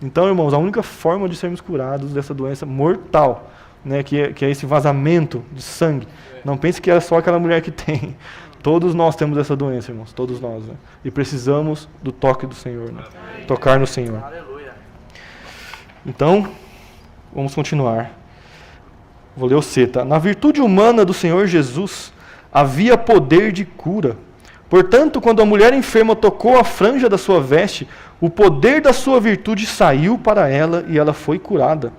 Então, irmãos, a única forma de sermos curados dessa doença mortal, né, que é esse vazamento de sangue. Não pense que é só aquela mulher que tem. Todos nós temos essa doença, irmãos. Todos nós. Né? E precisamos do toque do Senhor. Né? Tocar no Senhor. Então, vamos continuar. Vou ler o C, tá? Na virtude humana do Senhor Jesus, havia poder de cura. Portanto, quando a mulher enferma tocou a franja da sua veste, o poder da sua virtude saiu para ela e ela foi curada.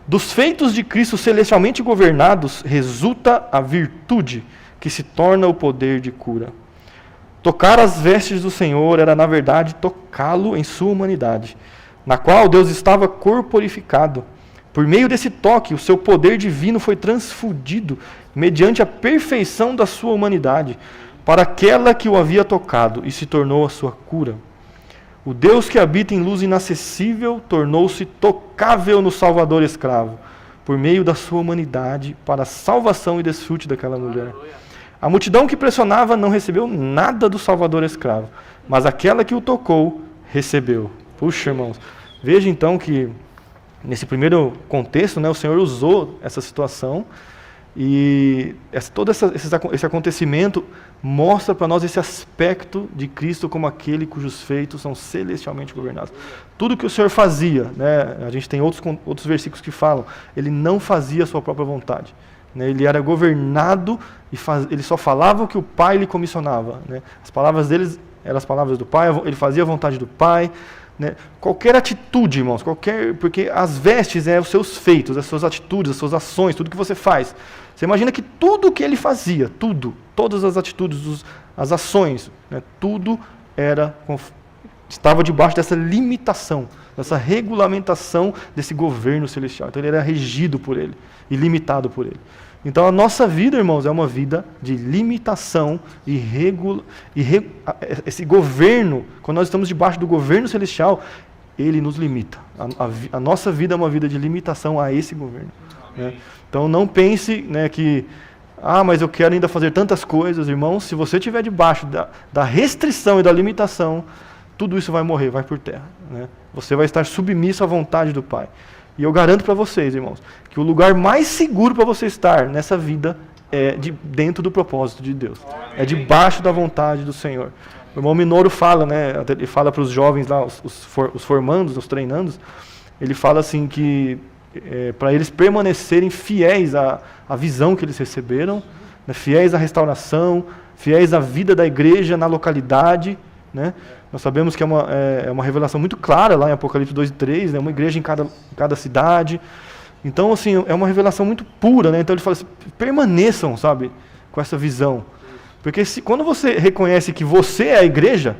Dos feitos de Cristo celestialmente governados, resulta a virtude, que se torna o poder de cura. Tocar as vestes do Senhor era, na verdade, tocá-lo em sua humanidade, na qual Deus estava corporificado. Por meio desse toque, o seu poder divino foi transfundido, mediante a perfeição da sua humanidade, para aquela que o havia tocado, e se tornou a sua cura. O Deus que habita em luz inacessível tornou-se tocável no Salvador escravo, por meio da sua humanidade, para a salvação e desfrute daquela mulher. A multidão que pressionava não recebeu nada do Salvador escravo, mas aquela que o tocou, recebeu. Puxa, irmãos, veja então que, nesse primeiro contexto, né, o Senhor usou essa situação, e todo esse acontecimento mostra para nós esse aspecto de Cristo como aquele cujos feitos são celestialmente governados. Tudo que o Senhor fazia, né, a gente tem outros versículos que falam, ele não fazia a sua própria vontade. Né, ele era governado e ele só falava o que o Pai lhe comissionava. Né, as palavras deles eram as palavras do Pai, ele fazia a vontade do Pai. Né, qualquer atitude, irmãos, porque as vestes os seus feitos, as suas atitudes, as suas ações, tudo que você faz. Você imagina que tudo o que ele fazia, todas as atitudes, as ações, né, tudo estava debaixo dessa limitação, dessa regulamentação desse governo celestial. Então ele era regido por ele e limitado por ele. Então a nossa vida, irmãos, é uma vida de limitação esse governo, quando nós estamos debaixo do governo celestial, ele nos limita. A nossa vida é uma vida de limitação a esse governo. Né? Então não pense, né, que, mas eu quero ainda fazer tantas coisas, irmãos. Se você estiver debaixo da restrição e da limitação, tudo isso vai morrer, vai por terra. Né? Você vai estar submisso à vontade do Pai. E eu garanto para vocês, irmãos, que o lugar mais seguro para você estar nessa vida é dentro do propósito de Deus. É debaixo da vontade do Senhor. O irmão Minoro fala, né, ele fala para os jovens lá, os formandos, os treinandos, ele fala assim que para eles permanecerem fiéis à visão que eles receberam, né, fiéis à restauração, fiéis à vida da igreja na localidade, né? Nós sabemos que é uma revelação muito clara lá em Apocalipse 2 e 3, né? Uma igreja em cada cidade. Então, assim, é uma revelação muito pura, né? Então ele fala assim, permaneçam, sabe, com essa visão. Porque quando você reconhece que você é a igreja,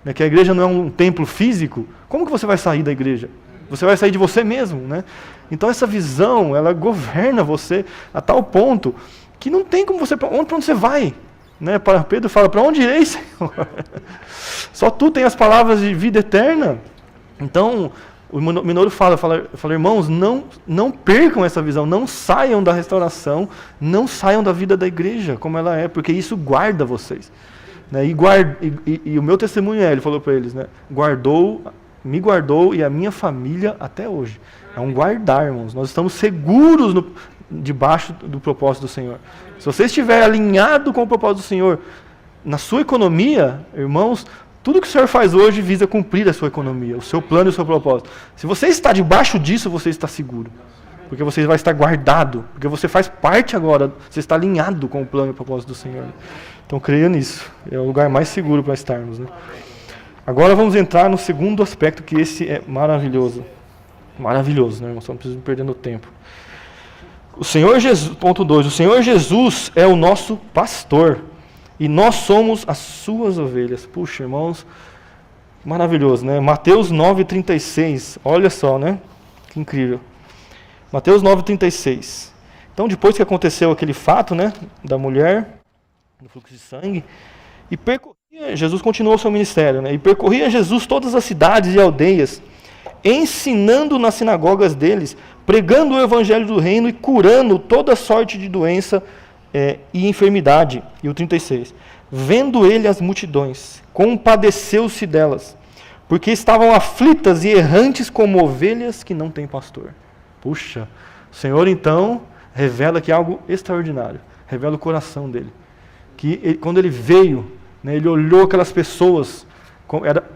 né, que a igreja não é um templo físico, como que você vai sair da igreja? você vai sair de você mesmo, né? Então essa visão, ela governa você a tal ponto que não tem como você, para onde você vai, né? Para Pedro fala, para onde irei, Senhor? Só tu tem as palavras de vida eterna. Então, o Minoro fala, irmãos, não percam essa visão, não saiam da restauração, não saiam da vida da igreja como ela é, porque isso guarda vocês. Né? E o meu testemunho ele falou para eles, né? Me guardou e a minha família até hoje. É um guardar, irmãos. Nós estamos seguros debaixo do propósito do Senhor. Se você estiver alinhado com o propósito do Senhor, na sua economia, irmãos, tudo que o Senhor faz hoje visa cumprir a sua economia, o seu plano e o seu propósito. Se você está debaixo disso, você está seguro. Porque você vai estar guardado. Porque você faz parte agora, você está alinhado com o plano e o propósito do Senhor. Então creia nisso. É o lugar mais seguro para estarmos. Né? Agora vamos entrar no segundo aspecto, que esse é maravilhoso. Maravilhoso, né, irmão? Só não preciso perder no tempo. O Senhor Jesus, ponto 2. O Senhor Jesus é o nosso pastor. E nós somos as suas ovelhas. Puxa, irmãos, maravilhoso, né? Mateus 9,36. Olha só, né? Que incrível. Mateus 9,36. Então, depois que aconteceu aquele fato, né? Da mulher, do fluxo de sangue, Jesus continuou seu ministério, né? E percorria Jesus todas as cidades e aldeias, ensinando nas sinagogas deles, pregando o evangelho do reino e curando toda sorte de doença e enfermidade. E o 36. Vendo ele as multidões, compadeceu-se delas, porque estavam aflitas e errantes como ovelhas que não têm pastor. Puxa, o Senhor então revela que é algo extraordinário, revela o coração dele. Quando ele veio, né, ele olhou aquelas pessoas,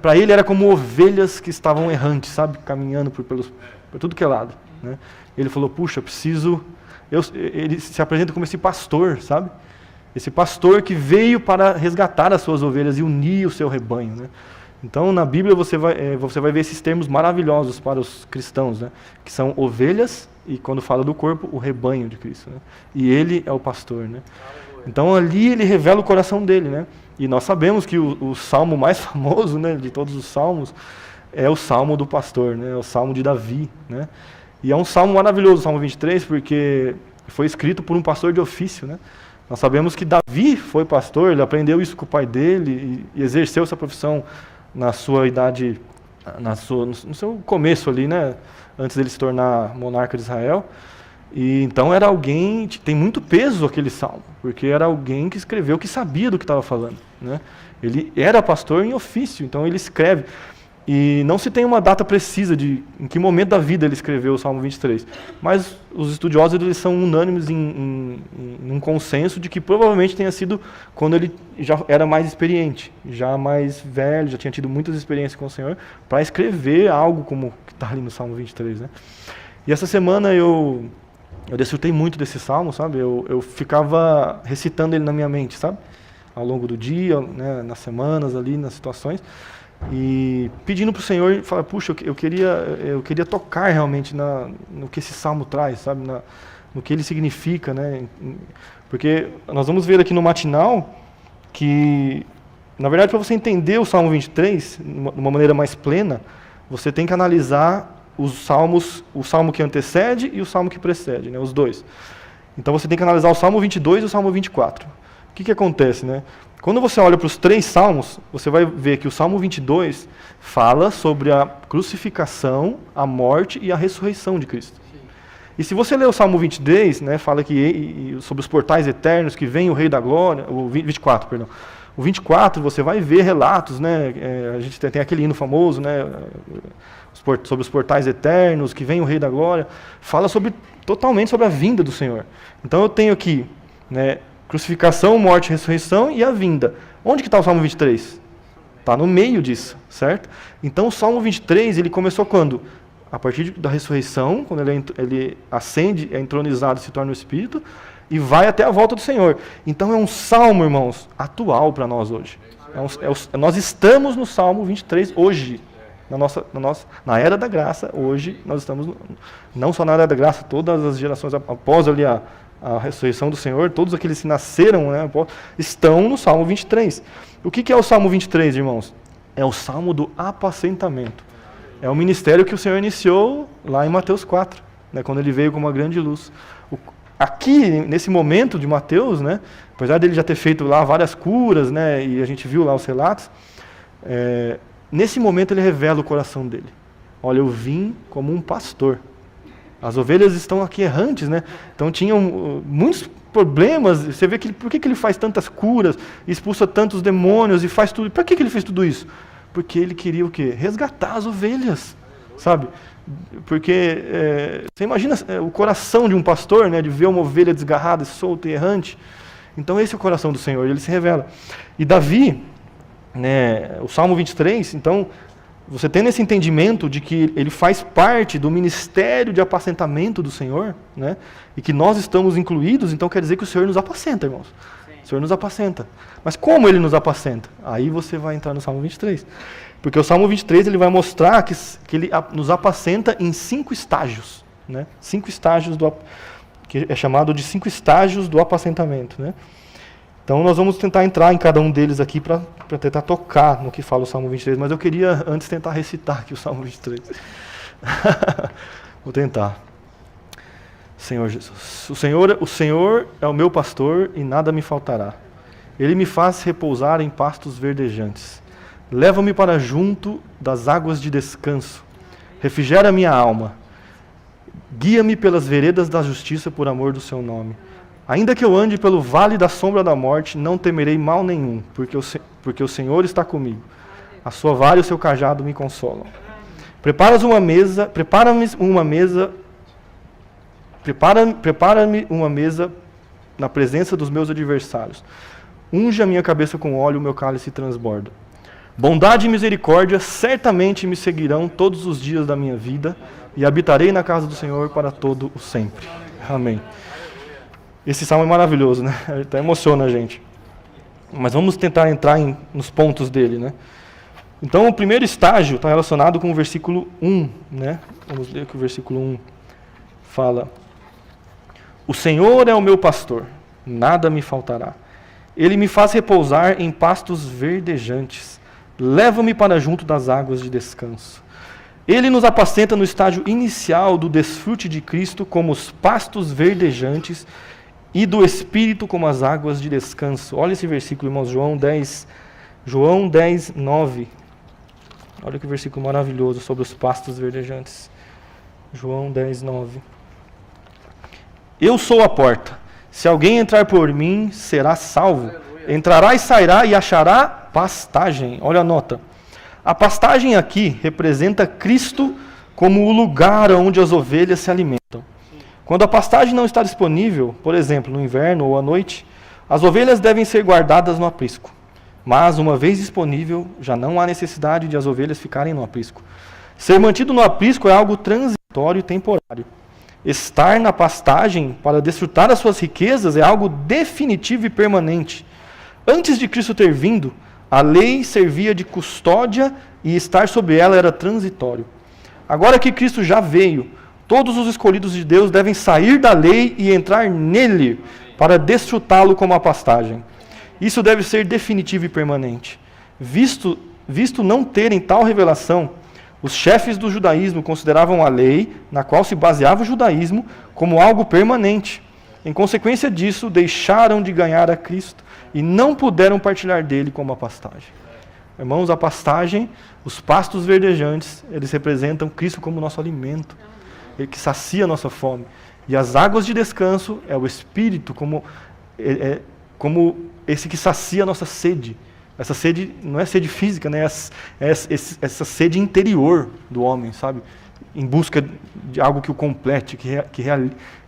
para ele era como ovelhas que estavam errantes, sabe, caminhando por tudo que é lado. Né? Ele falou, puxa, ele se apresenta como esse pastor, sabe? Esse pastor que veio para resgatar as suas ovelhas e unir o seu rebanho. Né? Então, na Bíblia, você vai ver esses termos maravilhosos para os cristãos, né? Que são ovelhas e, quando fala do corpo, o rebanho de Cristo. Né? E ele é o pastor. Né? Então, ali ele revela o coração dele. Né? E nós sabemos que o salmo mais famoso, né, de todos os salmos é o salmo do pastor, né? É o salmo de Davi. Né? E é um salmo maravilhoso, o Salmo 23, porque foi escrito por um pastor de ofício. Né? Nós sabemos que Davi foi pastor, ele aprendeu isso com o pai dele e exerceu essa profissão na sua idade, no seu começo ali, né? Antes dele se tornar monarca de Israel. E então era alguém, tem muito peso aquele salmo, porque era alguém que escreveu, que sabia do que estava falando. Né? Ele era pastor em ofício, então ele escreve. E não se tem uma data precisa de em que momento da vida ele escreveu o Salmo 23. Mas os estudiosos eles são unânimes em um consenso de que provavelmente tenha sido quando ele já era mais experiente, já mais velho, já tinha tido muitas experiências com o Senhor, para escrever algo como que está ali no Salmo 23. Né? E essa semana eu desfrutei muito desse salmo, sabe? Eu ficava recitando ele na minha mente, sabe? Ao longo do dia, né? Nas semanas ali, nas situações. E pedindo para o Senhor, falar, puxa, eu queria tocar realmente no que esse salmo traz, sabe, no que ele significa, né? Porque nós vamos ver aqui no matinal que, na verdade, para você entender o Salmo 23 de uma maneira mais plena, você tem que analisar os salmos, o salmo que antecede e o salmo que precede, né? Os dois. Então você tem que analisar o Salmo 22 e o Salmo 24. O que acontece, né? Quando você olha para os três salmos, você vai ver que o Salmo 22 fala sobre a crucificação, a morte e a ressurreição de Cristo. Sim. E se você ler o Salmo 23, né, fala que sobre os portais eternos, que vem o Rei da Glória, o 24, perdão. O 24, você vai ver relatos, né, a gente tem aquele hino famoso, né, sobre os portais eternos, que vem o Rei da Glória, fala totalmente sobre a vinda do Senhor. Então eu tenho aqui, né, crucificação, morte, ressurreição e a vinda. Onde que está o Salmo 23? Está no meio disso, certo? Então o Salmo 23, ele começou quando? A partir da ressurreição, quando ele ascende, é entronizado, se torna o Espírito, e vai até a volta do Senhor. Então é um salmo, irmãos, atual para nós hoje. Nós estamos no Salmo 23 hoje. Na era da graça, hoje, nós estamos, não só na era da graça, todas as gerações após ali a ressurreição do Senhor, todos aqueles que nasceram, né, estão no Salmo 23. O que é o Salmo 23, irmãos? É o Salmo do apacentamento. É o ministério que o Senhor iniciou lá em Mateus 4, né, quando ele veio com uma grande luz. Aqui, nesse momento de Mateus, né, apesar dele já ter feito lá várias curas, né, e a gente viu lá os relatos, nesse momento ele revela o coração dele. Olha, eu vim como um pastor. As ovelhas estão aqui errantes, né? Então tinham muitos problemas. Você vê que por que ele faz tantas curas, expulsa tantos demônios e faz tudo. Para que ele fez tudo isso? Porque ele queria o quê? Resgatar as ovelhas, sabe? Porque você imagina o coração de um pastor, né, de ver uma ovelha desgarrada, solta e errante. Então esse é o coração do Senhor, ele se revela. E Davi, né, o Salmo 23, então, você tendo esse entendimento de que ele faz parte do ministério de apacentamento do Senhor, né, e que nós estamos incluídos, então quer dizer que o Senhor nos apacenta, irmãos. Sim. O Senhor nos apacenta. Mas como ele nos apacenta? Aí você vai entrar no Salmo 23. Porque o Salmo 23 ele vai mostrar que ele nos apacenta em 5 estágios. Né? 5 estágios, que é chamado de 5 estágios do apacentamento. Né? Então nós vamos tentar entrar em cada um deles aqui para tentar tocar no que fala o Salmo 23. Mas eu queria antes tentar recitar aqui o Salmo 23. Vou tentar. Senhor Jesus. O Senhor é o meu pastor e nada me faltará. Ele me faz repousar em pastos verdejantes. Leva-me para junto das águas de descanso. Refrigera minha alma. Guia-me pelas veredas da justiça por amor do seu nome. Ainda que eu ande pelo vale da sombra da morte, não temerei mal nenhum, porque o Senhor está comigo. A sua vara e o seu cajado me consolam. Prepara-me uma mesa na presença dos meus adversários. Unge a minha cabeça com óleo, o meu cálice transborda. Bondade e misericórdia certamente me seguirão todos os dias da minha vida, e habitarei na casa do Senhor para todo o sempre. Amém. Esse salmo é maravilhoso, né? Até emociona a gente. Mas vamos tentar entrar nos pontos dele, né? Então, o primeiro estágio está relacionado com o versículo 1, né? Vamos ler que o versículo 1 fala: O Senhor é o meu pastor, nada me faltará. Ele me faz repousar em pastos verdejantes. Leva-me para junto das águas de descanso. Ele nos apacenta no estágio inicial do desfrute de Cristo como os pastos verdejantes e do Espírito como as águas de descanso. Olha esse versículo, irmãos, João 10, 9. Olha que versículo maravilhoso sobre os pastos verdejantes. João 10, 9. Eu sou a porta. Se alguém entrar por mim, será salvo. Entrará e sairá e achará pastagem. Olha a nota. A pastagem aqui representa Cristo como o lugar onde as ovelhas se alimentam. Quando a pastagem não está disponível, por exemplo, no inverno ou à noite, as ovelhas devem ser guardadas no aprisco. Mas, uma vez disponível, já não há necessidade de as ovelhas ficarem no aprisco. Ser mantido no aprisco é algo transitório e temporário. Estar na pastagem para desfrutar das suas riquezas é algo definitivo e permanente. Antes de Cristo ter vindo, a lei servia de custódia e estar sobre ela era transitório. Agora que Cristo já veio, todos os escolhidos de Deus devem sair da lei e entrar nele para desfrutá-lo como a pastagem. Isso deve ser definitivo e permanente. Visto não terem tal revelação, os chefes do judaísmo consideravam a lei, na qual se baseava o judaísmo, como algo permanente. Em consequência disso, deixaram de ganhar a Cristo e não puderam partilhar dele como a pastagem. Irmãos, a pastagem, os pastos verdejantes, eles representam Cristo como nosso alimento, ele que sacia a nossa fome. E as águas de descanso é o Espírito como esse que sacia a nossa sede. Essa sede não é sede física, né? Essa sede interior do homem, sabe? Em busca de algo que o complete,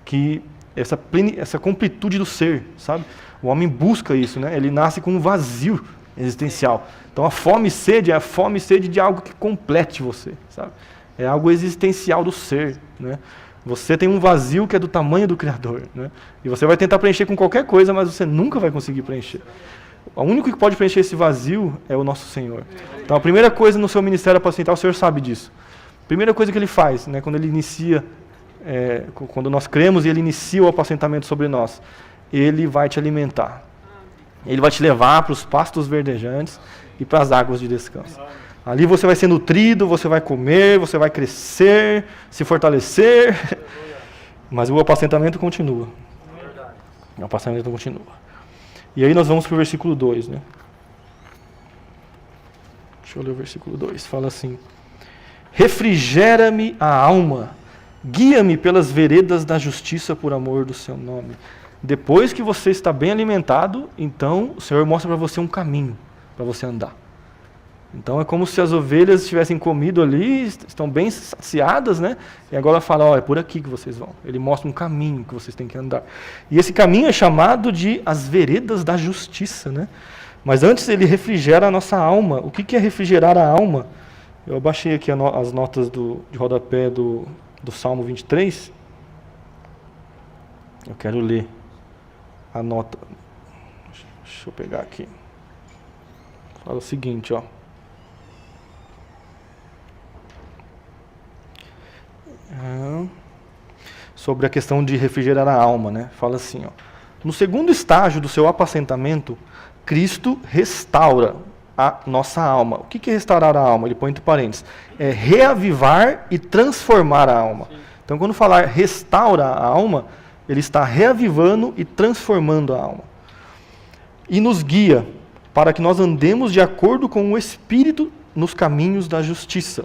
que essa completude do ser, sabe? O homem busca isso, né? Ele nasce com um vazio existencial. Então a fome e sede é a fome e sede de algo que complete você, sabe? É algo existencial do ser, né? Você tem um vazio que é do tamanho do Criador, né? E você vai tentar preencher com qualquer coisa, mas você nunca vai conseguir preencher. O único que pode preencher esse vazio é o nosso Senhor. Então a primeira coisa no seu ministério apacental, o Senhor sabe disso. A primeira coisa que Ele faz, né, quando Ele inicia, quando nós cremos e Ele inicia o apacentamento sobre nós, Ele vai te alimentar. Ele vai te levar para os pastos verdejantes e para as águas de descanso. Ali você vai ser nutrido, você vai comer, você vai crescer, se fortalecer, mas o apacentamento continua. O apacentamento continua. E aí nós vamos para o versículo 2, né? Deixa eu ler o versículo 2, fala assim: refrigera-me a alma, guia-me pelas veredas da justiça por amor do seu nome. Depois que você está bem alimentado, então o Senhor mostra para você um caminho para você andar. Então é como se as ovelhas tivessem comido ali, estão bem saciadas, né? E agora fala, ó, é por aqui que vocês vão. Ele mostra um caminho que vocês têm que andar. E esse caminho é chamado de as veredas da justiça, né? Mas antes ele refrigera a nossa alma. O que é refrigerar a alma? Eu abaixei aqui as notas de rodapé do Salmo 23. Eu quero ler a nota. Deixa eu pegar aqui. Fala o seguinte, ó. Sobre a questão de refrigerar a alma, né? Fala assim, ó. No segundo estágio do seu apacentamento, Cristo restaura a nossa alma. O que é restaurar a alma? Ele põe entre parênteses. É reavivar e transformar a alma. Então, quando falar restaura a alma, ele está reavivando e transformando a alma. E nos guia para que nós andemos de acordo com o Espírito nos caminhos da justiça.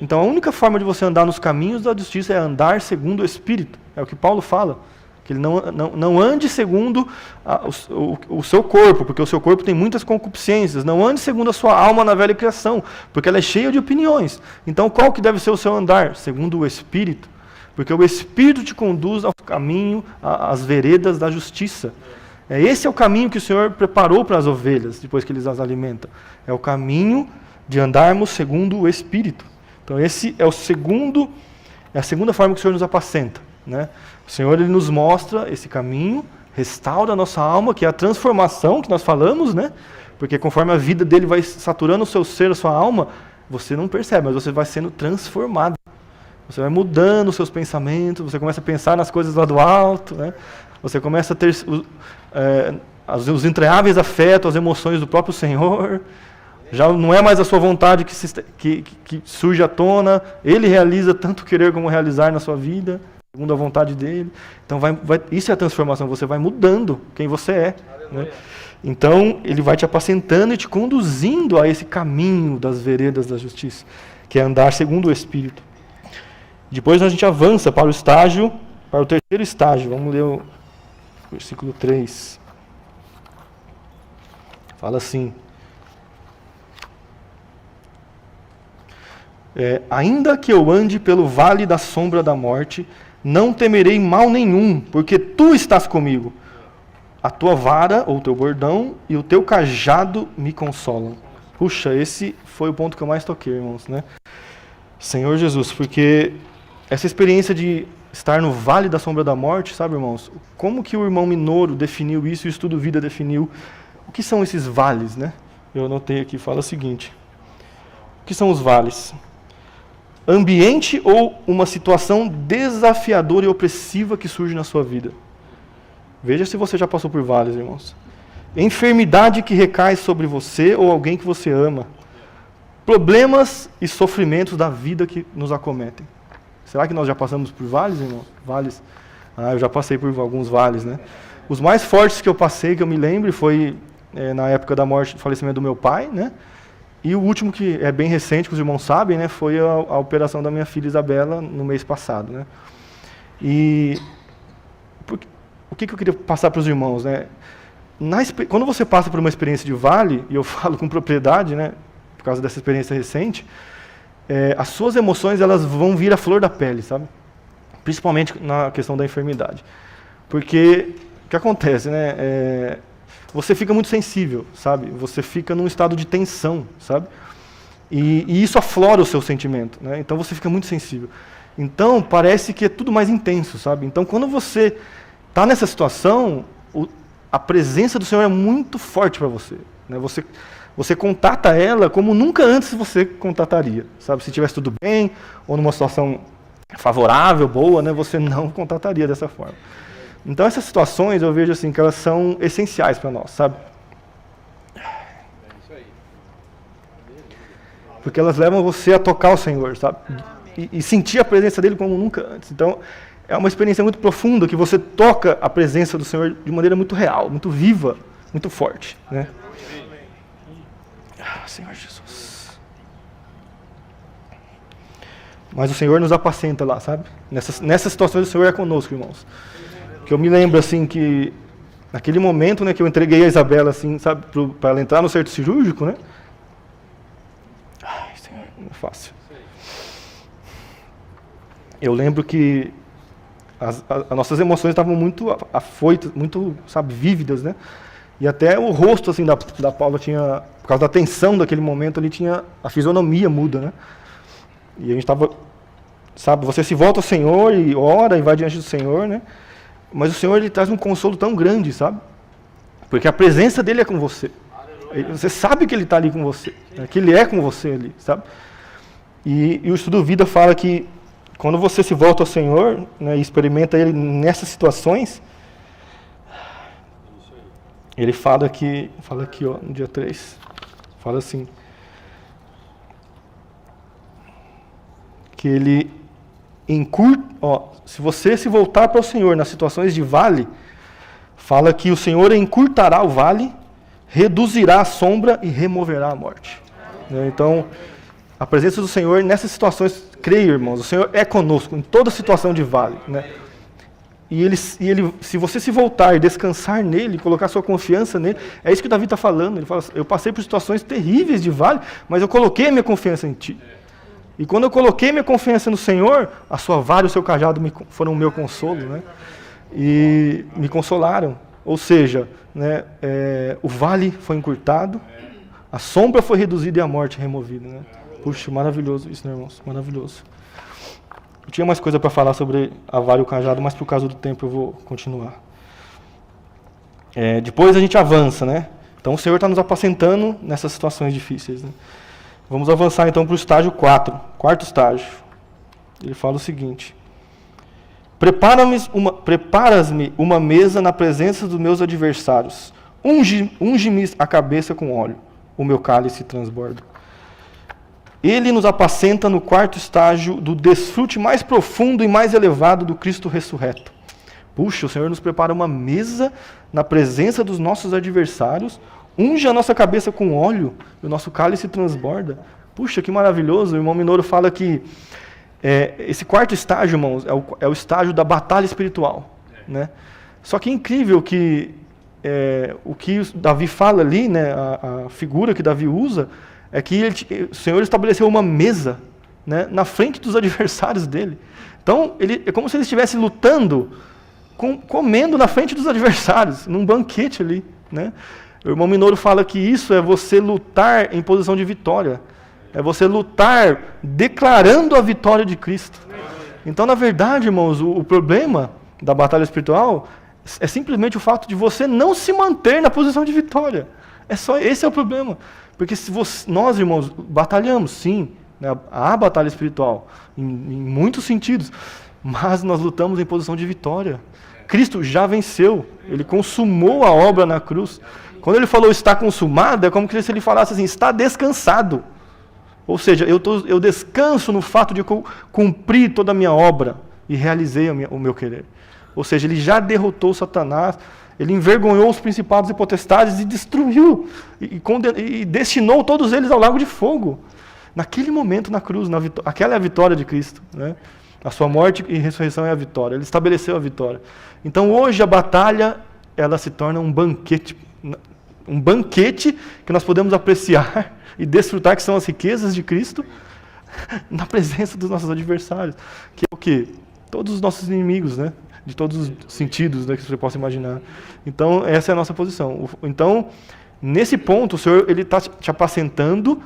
Então, a única forma de você andar nos caminhos da justiça é andar segundo o Espírito. É o que Paulo fala. Que ele não ande segundo o seu corpo, porque o seu corpo tem muitas concupiscências. Não ande segundo a sua alma na velha criação, porque ela é cheia de opiniões. Então, qual que deve ser o seu andar? Segundo o Espírito. Porque o Espírito te conduz ao caminho, às veredas da justiça. Esse é o caminho que o Senhor preparou para as ovelhas, depois que eles as alimentam. É o caminho de andarmos segundo o Espírito. Então, esse é a segunda forma que o Senhor nos apacenta, né? O Senhor ele nos mostra esse caminho, restaura a nossa alma, que é a transformação que nós falamos, né? Porque conforme a vida dele vai saturando o seu ser, a sua alma, você não percebe, mas você vai sendo transformado. Você vai mudando os seus pensamentos, você começa a pensar nas coisas lá do alto, né? Você começa a ter os entreáveis afetos, as emoções do próprio Senhor. Já não é mais a sua vontade que surge à tona, ele realiza tanto querer como realizar na sua vida, segundo a vontade dele. Então, isso é a transformação, você vai mudando quem você é. Né? Então, ele vai te apacentando e te conduzindo a esse caminho das veredas da justiça, que é andar segundo o Espírito. Depois a gente avança para o terceiro estágio. Vamos ler o versículo 3. Fala assim: ainda que eu ande pelo vale da sombra da morte, não temerei mal nenhum, porque tu estás comigo. A tua vara, ou teu bordão, e o teu cajado me consolam. Puxa, esse foi o ponto que eu mais toquei, irmãos, né? Senhor Jesus, porque essa experiência de estar no vale da sombra da morte, sabe, irmãos? Como que o irmão Minoro definiu isso, e o Estudo Vida definiu? O que são esses vales, né? Eu anotei aqui, fala o seguinte: o que são os vales? Ambiente ou uma situação desafiadora e opressiva que surge na sua vida. Veja se você já passou por vales, irmãos. Enfermidade que recai sobre você ou alguém que você ama. Problemas e sofrimentos da vida que nos acometem. Será que nós já passamos por vales, irmãos? Vales? Eu já passei por alguns vales, né? Os mais fortes que eu passei, que eu me lembro, foi na época da morte, do falecimento do meu pai, né? E o último, que é bem recente, que os irmãos sabem, né, foi a operação da minha filha Isabela no mês passado. Né? E o que eu queria passar para os irmãos? Né? Quando você passa por uma experiência de vale, e eu falo com propriedade, né, por causa dessa experiência recente, as suas emoções elas vão vir à flor da pele, sabe? Principalmente na questão da enfermidade. Porque o que acontece, né? Você fica muito sensível, sabe? Você fica num estado de tensão, sabe? E isso aflora o seu sentimento, né? Então você fica muito sensível. Então parece que é tudo mais intenso, sabe? Então quando você está nessa situação, a presença do Senhor é muito forte para você, né? Você contata ela como nunca antes você contataria, sabe? Se tivesse tudo bem, ou numa situação favorável, boa, né? Você não contataria dessa forma. Então essas situações eu vejo assim que elas são essenciais para nós, sabe? porque elas levam você a tocar o Senhor, sabe? E sentir a presença dele como nunca antes. Então, é uma experiência muito profunda, que você toca a presença do Senhor de maneira muito real, muito viva, muito forte, né? Senhor Jesus. Mas o Senhor nos apacenta lá, sabe? Nessas situações o Senhor é conosco, irmãos. Que eu me lembro, assim, que naquele momento, né, que eu entreguei a Isabela, assim, sabe, para ela entrar no centro cirúrgico, né? Ai, Senhor, não é fácil. Eu lembro que as nossas emoções estavam muito afoitas, muito, sabe, vívidas, né? E até o rosto, assim, da Paula tinha, por causa da tensão daquele momento, ali tinha, a fisionomia muda, né? E a gente estava, sabe, você se volta ao Senhor e ora e vai diante do Senhor, né? Mas o Senhor, ele traz um consolo tão grande, sabe? Porque a presença dele é com você. Você sabe que ele está ali com você, né? Que ele é com você ali, sabe? E o estudo Vida fala que quando você se volta ao Senhor, né, e experimenta ele nessas situações, ele fala aqui, ó, no dia 3, fala assim, que ele encurta, ó, se você se voltar para o Senhor nas situações de vale, fala que o Senhor encurtará o vale, reduzirá a sombra e removerá a morte. Então, a presença do Senhor nessas situações, creio, irmãos, o Senhor é conosco em toda situação de vale, né? E ele, se você se voltar e descansar nele, colocar sua confiança nele, é isso que Davi está falando. Ele fala, eu passei por situações terríveis de vale, mas eu coloquei a minha confiança em ti. E quando eu coloquei minha confiança no Senhor, a sua vara e o seu cajado foram o meu consolo, né? E me consolaram. Ou seja, né, o vale foi encurtado, a sombra foi reduzida e a morte removida, né? Puxa, maravilhoso isso, né, irmãos? Maravilhoso. Eu tinha mais coisa para falar sobre a vara e o cajado, mas por causa do tempo eu vou continuar. Depois a gente avança, né? Então o Senhor está nos apacentando nessas situações difíceis, né? Vamos avançar então para o estágio 4, quarto estágio. Ele fala o seguinte: Preparas-me uma mesa na presença dos meus adversários, unge-me a cabeça com óleo, o meu cálice transborda. Ele nos apacenta no quarto estágio do desfrute mais profundo e mais elevado do Cristo ressurreto. Puxa, o Senhor nos prepara uma mesa na presença dos nossos adversários, unge a nossa cabeça com óleo e o nosso cálice transborda. Puxa, que maravilhoso. O irmão Minoro fala que esse quarto estágio, irmãos, é o estágio da batalha espiritual, né? Só que é incrível que o que Davi fala ali, né, a figura que Davi usa, é que o Senhor estabeleceu uma mesa, né, na frente dos adversários dele. Então, é como se ele estivesse lutando, comendo na frente dos adversários, num banquete ali, né? O irmão Minoro fala que isso é você lutar em posição de vitória. É você lutar declarando a vitória de Cristo. Então, na verdade, irmãos, o problema da batalha espiritual é simplesmente o fato de você não se manter na posição de vitória. Esse é o problema. Porque nós, irmãos, batalhamos, sim, né? Há batalha espiritual, em muitos sentidos, mas nós lutamos em posição de vitória. Cristo já venceu, ele consumou a obra na cruz. Quando ele falou está consumado, é como se ele falasse assim, está descansado. Ou seja, eu descanso no fato de eu cumprir toda a minha obra e realizei o meu querer. Ou seja, ele já derrotou Satanás, ele envergonhou os principados e potestades e destruiu, e destinou todos eles ao lago de fogo. Naquele momento na cruz, aquela é a vitória de Cristo, né? A sua morte e ressurreição é a vitória, ele estabeleceu a vitória. Então hoje a batalha, ela se torna um banquete que nós podemos apreciar e desfrutar, que são as riquezas de Cristo, na presença dos nossos adversários, que é o quê? Todos os nossos inimigos, né? De todos os sentidos, né, que você possa imaginar. Então, essa é a nossa posição. Então, nesse ponto, o Senhor está te apacentando,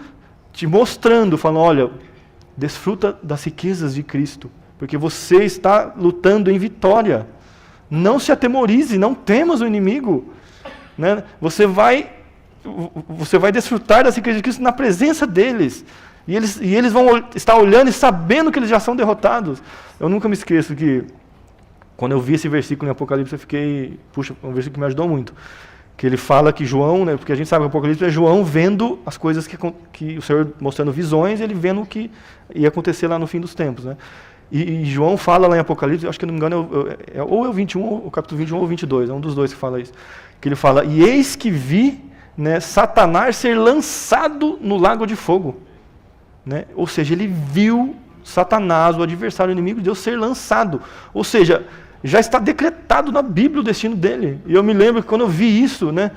te mostrando, falando, olha, desfruta das riquezas de Cristo, porque você está lutando em vitória. Não se atemorize, não temas o inimigo, né? Você vai desfrutar das riquezas de Cristo na presença deles. E eles vão estar olhando e sabendo que eles já são derrotados. Eu nunca me esqueço que, quando eu vi esse versículo em Apocalipse, eu fiquei... Puxa, um versículo que me ajudou muito. que ele fala que João, né, porque a gente sabe que o Apocalipse é João vendo as coisas que o Senhor mostrando visões, ele vendo o que ia acontecer lá no fim dos tempos, né? E João fala lá em Apocalipse, acho que não me engano, ou é o 21, o capítulo 21 ou 22, é um dos dois que fala isso. Que ele fala, e eis que vi, né, Satanás ser lançado no lago de fogo. Né? Ou seja, ele viu Satanás, o adversário, o inimigo de Deus, ser lançado. Ou seja, já está decretado na Bíblia o destino dele. E eu me lembro que quando eu vi isso, né,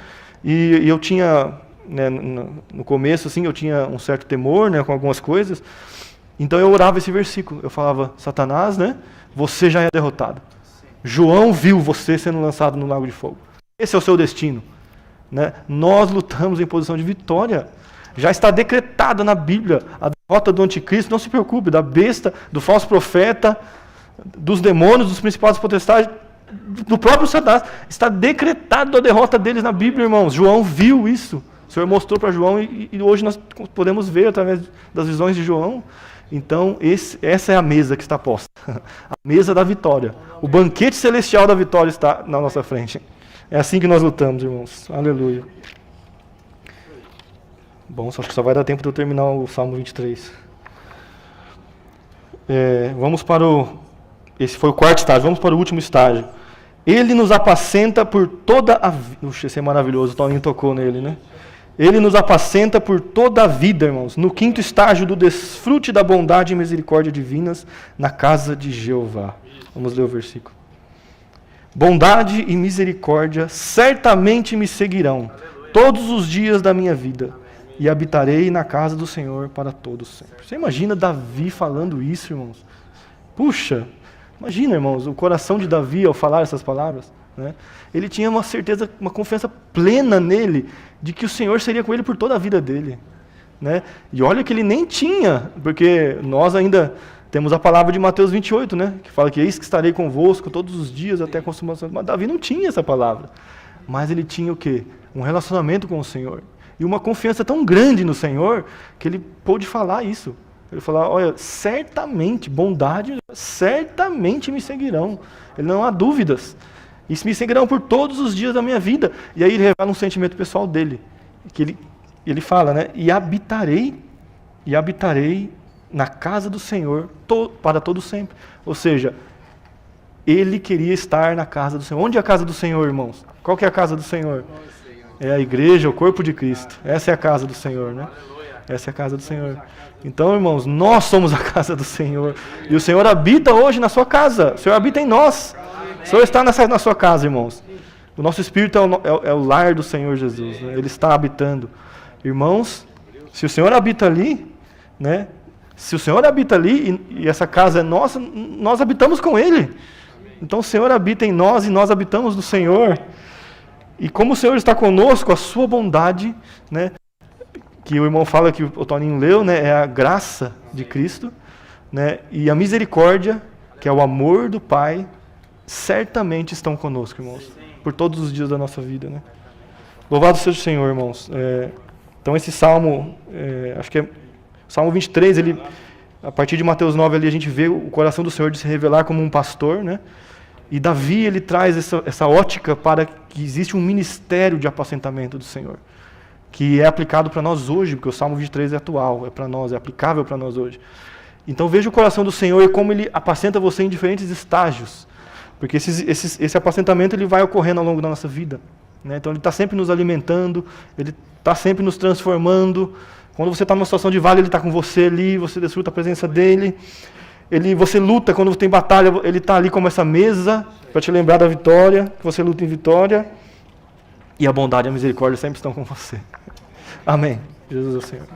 e eu tinha, né, no começo, assim, eu tinha um certo temor, né, com algumas coisas. Então eu orava esse versículo, eu falava, Satanás, né, você já é derrotado. João viu você sendo lançado no lago de fogo. Esse é o seu destino. Né? Nós lutamos em posição de vitória. Já está decretada na Bíblia a derrota do anticristo, não se preocupe, da besta, do falso profeta, dos demônios, dos principados potestades, do próprio Satanás. Está decretado a derrota deles na Bíblia, irmãos. João viu isso. O Senhor mostrou para João e hoje nós podemos ver através das visões de João. Então, essa é a mesa que está posta. A mesa da vitória. O banquete celestial da vitória está na nossa frente. É assim que nós lutamos, irmãos. Aleluia. Bom, acho que só vai dar tempo de eu terminar o Salmo 23. Vamos para esse foi o quarto estágio. Vamos para o último estágio. Ele nos apacenta por toda a vida. Puxa, esse é maravilhoso. O Toninho tocou nele, né? Ele nos apacenta por toda a vida, irmãos, no quinto estágio do desfrute da bondade e misericórdia divinas na casa de Jeová. Vamos ler o versículo. Bondade e misericórdia certamente me seguirão todos os dias da minha vida e habitarei na casa do Senhor para todos sempre. Você imagina Davi falando isso, irmãos? Puxa, imagina, irmãos, o coração de Davi ao falar essas palavras. Né? Ele tinha uma certeza, uma confiança plena nele, de que o Senhor seria com ele por toda a vida dele. Né? E olha que ele nem tinha, porque nós ainda temos a palavra de Mateus 28, né? Que fala que eis que estarei convosco todos os dias até a consumação. Mas Davi não tinha essa palavra. Mas ele tinha o quê? Um relacionamento com o Senhor. E uma confiança tão grande no Senhor, que ele pôde falar isso. Ele falou, olha, certamente, bondade, certamente me seguirão. Ele não há dúvidas. E me seguirão por todos os dias da minha vida. E aí ele revela um sentimento pessoal dele. Que ele fala, né? E habitarei na casa do Senhor para todo sempre. Ou seja, ele queria estar na casa do Senhor. Onde é a casa do Senhor, irmãos? Qual que é a casa do Senhor? É a igreja, o corpo de Cristo. Essa é a casa do Senhor, né? Essa é a casa do Senhor. Então, irmãos, nós somos a casa do Senhor. E o Senhor habita hoje na sua casa. O Senhor habita em nós. O Senhor está na sua casa, irmãos. O nosso espírito é o lar do Senhor Jesus. Né? Ele está habitando. Irmãos, se o Senhor habita ali, né? Se o Senhor habita ali e essa casa é nossa, nós habitamos com Ele. Então o Senhor habita em nós e nós habitamos no Senhor. E como o Senhor está conosco, a sua bondade, né? Que o irmão fala que o Toninho leu, né? É a graça de Cristo, né? E a misericórdia, que é o amor do Pai, certamente estão conosco, irmãos, por todos os dias da nossa vida, né? Louvado seja o Senhor, irmãos. Então esse salmo, acho que é o Salmo 23, ele, a partir de Mateus 9, ali a gente vê o coração do Senhor de se revelar como um pastor, né? E Davi, ele traz essa ótica para que existe um ministério de apacentamento do Senhor, que é aplicado para nós hoje, porque o Salmo 23 é atual, é para nós, é aplicável para nós hoje. Então veja o coração do Senhor e como Ele apacenta você em diferentes estágios, porque esse apacentamento ele vai ocorrendo ao longo da nossa vida. Né? Então Ele está sempre nos alimentando, Ele está sempre nos transformando. Quando você está numa situação de vale, Ele está com você ali, você desfruta a presença dEle. Você luta, quando tem batalha, Ele está ali como essa mesa, para te lembrar da vitória, que você luta em vitória. E a bondade e a misericórdia sempre estão com você. Amém. Jesus é o Senhor.